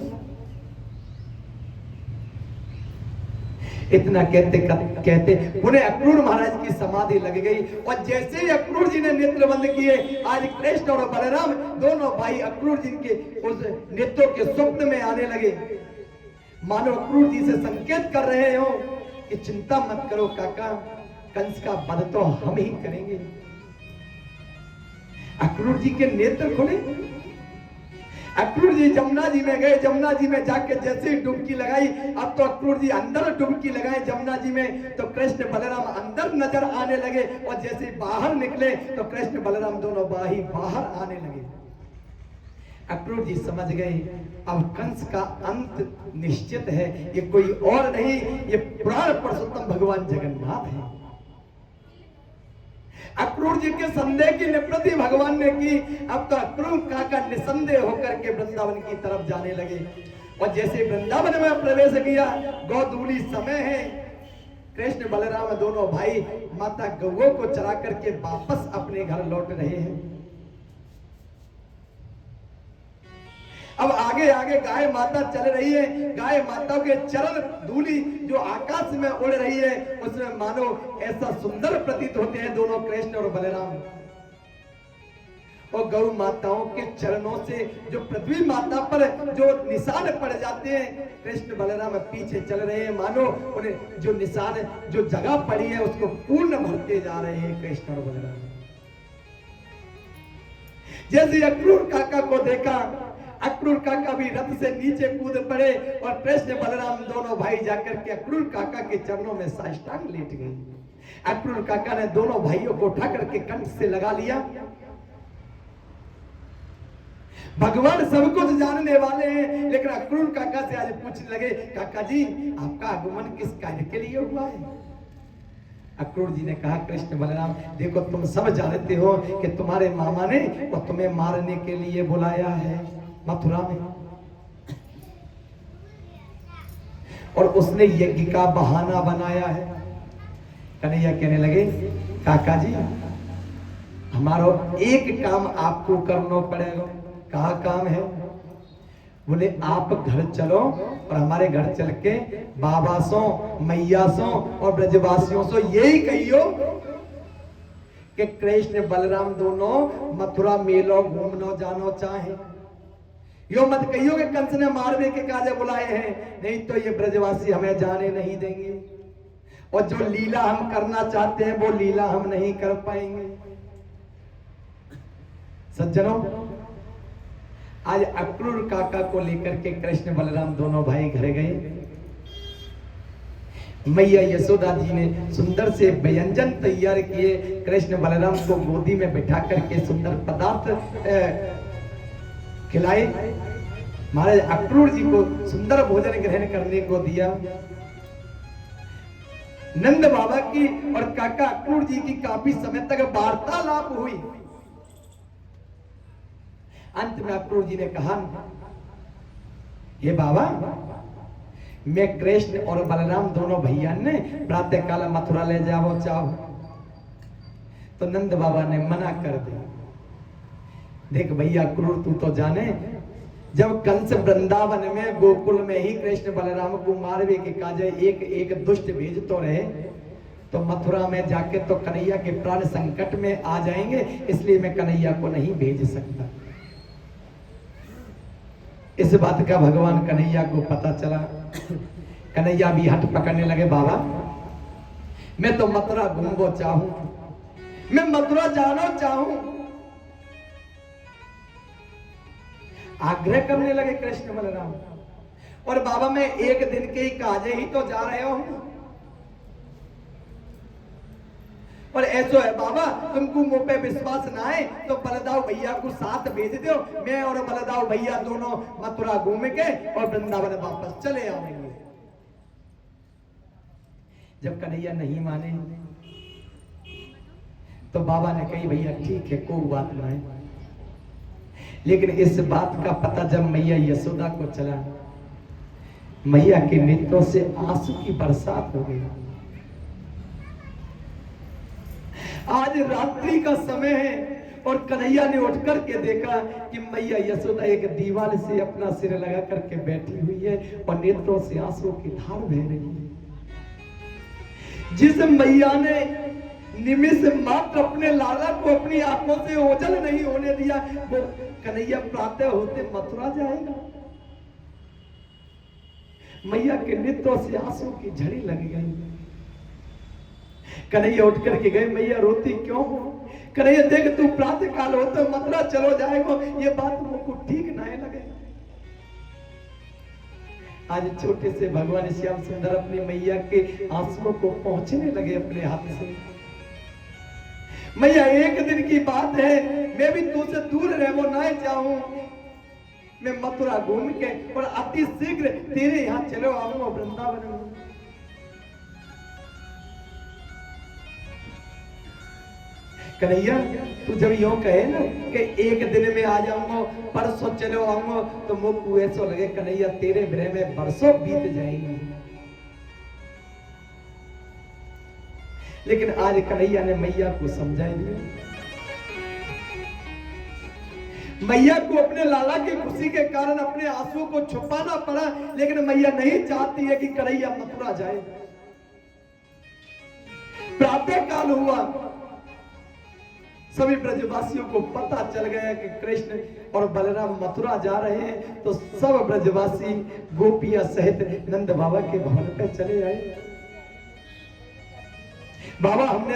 इतना कहते कहते पुनः अक्रूर महाराज की समाधि लग गई। और जैसे ही अक्रूर जी ने नेत्र बंद किए, आज कृष्ण और बलराम दोनों भाई अक्रूर जी के उस नेत्रों के स्वप्न में आने लगे, मानो अक्रूर जी से संकेत कर रहे हो कि चिंता मत करो काका, कंस का वध तो हम ही करेंगे। अक्रूर जी के नेत्र खुले, अक्रूर जी जमुना जी में गए, जमुना जी में जाके जैसे ही डुबकी लगाई, अब तो अक्रूर जी अंदर डुबकी लगाए जमुना जी में, तो कृष्ण बलराम अंदर नजर आने लगे। और जैसे बाहर निकले तो कृष्ण बलराम दोनों भाई बाहर आने लगे। अक्रूर जी समझ गए अब कंस का अंत निश्चित है, ये कोई और नहीं, ये प्राण पुरुषोत्तम भगवान जगन्नाथ है। अक्रूर जी के संदेह की निवृत्ति भगवान ने की। अब तो अक्रूर काका निसंदेह होकर के वृंदावन की तरफ जाने लगे। और जैसे वृंदावन में प्रवेश किया, गोधूली समय है, कृष्ण बलराम दोनों भाई माता गौओं को चरा करके वापस अपने घर लौट रहे हैं। अब आगे आगे गाय माता चल रही है, गाय माता के चरण धूली जो आकाश में उड़ रही है, उसमें मानो ऐसा सुंदर प्रतीत होते हैं दोनों कृष्ण और बलराम। और गौ माताओं के चरणों से जो पृथ्वी माता पर जो निशान पड़ जाते हैं, कृष्ण बलराम पीछे चल रहे हैं, मानो उन्हें जो निशान जो जगह पड़ी है उसको पूर्ण भरते जा रहे हैं कृष्ण और बलराम। जैसे अक्रूर काका को देखा, अक्रूर काका भी रथ से नीचे कूद पड़े और कृष्ण बलराम दोनों भाई जाकर के अक्रूर काका के चरणों में साष्टांग लेट गए। अक्रूर काका ने दोनों भाइयों को उठा करके कंठ से लगा लिया। भगवान सब कुछ जानने वाले हैं, लेकिन अक्रूर काका से आज पूछने लगे, काका जी आपका आगमन किस कार्य के लिए हुआ है? अक्रूर जी ने कहा, कृष्ण बलराम देखो तुम सब जानते हो कि तुम्हारे मामा ने और तुम्हें मारने के लिए बुलाया है मथुरा में, और उसने यज्ञ का बहाना बनाया है। कन्हैया कहने लगे, काका जी हमारा एक काम आपको करना पड़ेगा। कहा काम है? बोले आप घर चलो और हमारे घर चल के बाबा सो, मैया सो और ब्रजवासियों से यही कहियो कि कृष्ण बलराम दोनों मथुरा मेलो घूमनो जानो चाहे। यो मत कहियो कि कंस ने मारने के काजे बुलाए हैं, नहीं तो ये ब्रजवासी हमें जाने नहीं देंगे, और जो लीला हम करना चाहते हैं वो लीला हम नहीं कर पाएंगे। सज्जनों, आज अक्रूर काका को लेकर के कृष्ण बलराम दोनों भाई घर गए। मैया यशोदा जी ने सुंदर से व्यंजन तैयार किए, कृष्ण बलराम को गोदी में बिठा करके सुंदर पदार्थ खिलाए। महाराज अक्रूर जी को सुंदर भोजन ग्रहण करने को दिया। नंद बाबा की और काका अक्रूर जी की काफी समय तक वार्तालाप हुई। अंत में अक्रूर जी ने कहा, ये बाबा, मैं कृष्ण और बलराम दोनों भैया ने प्रातः काल मथुरा ले जाओ चाहो। तो नंद बाबा ने मना कर दिया। देख भैया क्रूर, तू तो जाने, जब कंस वृंदावन में गोकुल में ही कृष्ण बलराम को मारवे के काजे एक एक दुष्ट भेज तो रहे, तो मथुरा में जाके तो कन्हैया के प्राण संकट में आ जाएंगे, इसलिए मैं कन्हैया को नहीं भेज सकता। इस बात का भगवान कन्हैया को पता चला। कन्हैया भी हट पकड़ने लगे, बाबा मैं तो मथुरा घूमो चाहूं, मैं मथुरा जाना चाहूं। आग्रह करने लगे कृष्ण बलराम। और बाबा मैं एक दिन के ही काजे ही तो जा रहे हो, और ऐसो है बाबा, तुमको मुंह पे विश्वास ना है तो बलदाऊ भैया को साथ भेज दो, मैं और बलदाऊ भैया दोनों मथुरा घूम के और वृंदावन वापस चले आएंगे। जब कन्हैया नहीं माने तो बाबा ने कही, भैया ठीक है, कोई बात नहीं। लेकिन इस बात का पता जब मैया यशोदा को चला, मैया के नेत्रों से आंसू की बरसात हो गई। आज रात्रि का समय है और कन्हैया ने उठ करके देखा कि मैया यशोदा एक दीवार से अपना सिर लगा करके बैठी हुई है और नेत्रों से आंसू की धार बह रही है। जिस मैया ने निमिष मात्र अपने लाला को अपनी आंखों से ओझल नहीं होने दिया, वो कन्हैया प्रातः होते मथुरा जाएगा। मैया के नेत्रों से आंसू की झड़ी लग गई। कन्हैया उठ करके गए, मैया रोती क्यों हो? कन्हैया देख, तू प्रातः काल हो तो मथुरा चलो जाएगा, ये बात मुझको ठीक नहीं लगे। आज छोटे से भगवान श्याम सुंदर अपनी मैया के आंसुओं को पहुंचने लगे अपने हाथ से। मैया एक दिन की बात है, मैं भी तुझसे दूर रहना नहीं चाहूं, मैं मथुरा घूम के और अति शीघ्र तेरे यहाँ चलो आऊंगा वृंदावन में। कन्हैया तू जब यूं कहे ना कि एक दिन में आ जाऊंगा, परसों चलो आऊंगा, तो मुझको ऐसा लगे कन्हैया तेरे विरह में बरसों बीत जाएंगे। लेकिन आज कन्हैया ने मैया को समझा दिया। मैया को अपने लाला की खुशी के कारण अपने आंसू को छुपाना पड़ा, लेकिन मैया नहीं चाहती है कि कन्हैया मथुरा जाए। प्रातः काल हुआ, सभी ब्रजवासियों को पता चल गया कि कृष्ण और बलराम मथुरा जा रहे हैं, तो सब ब्रजवासी गोपियां सहित नंद बाबा के भवन पे चले आए। बाबा हमने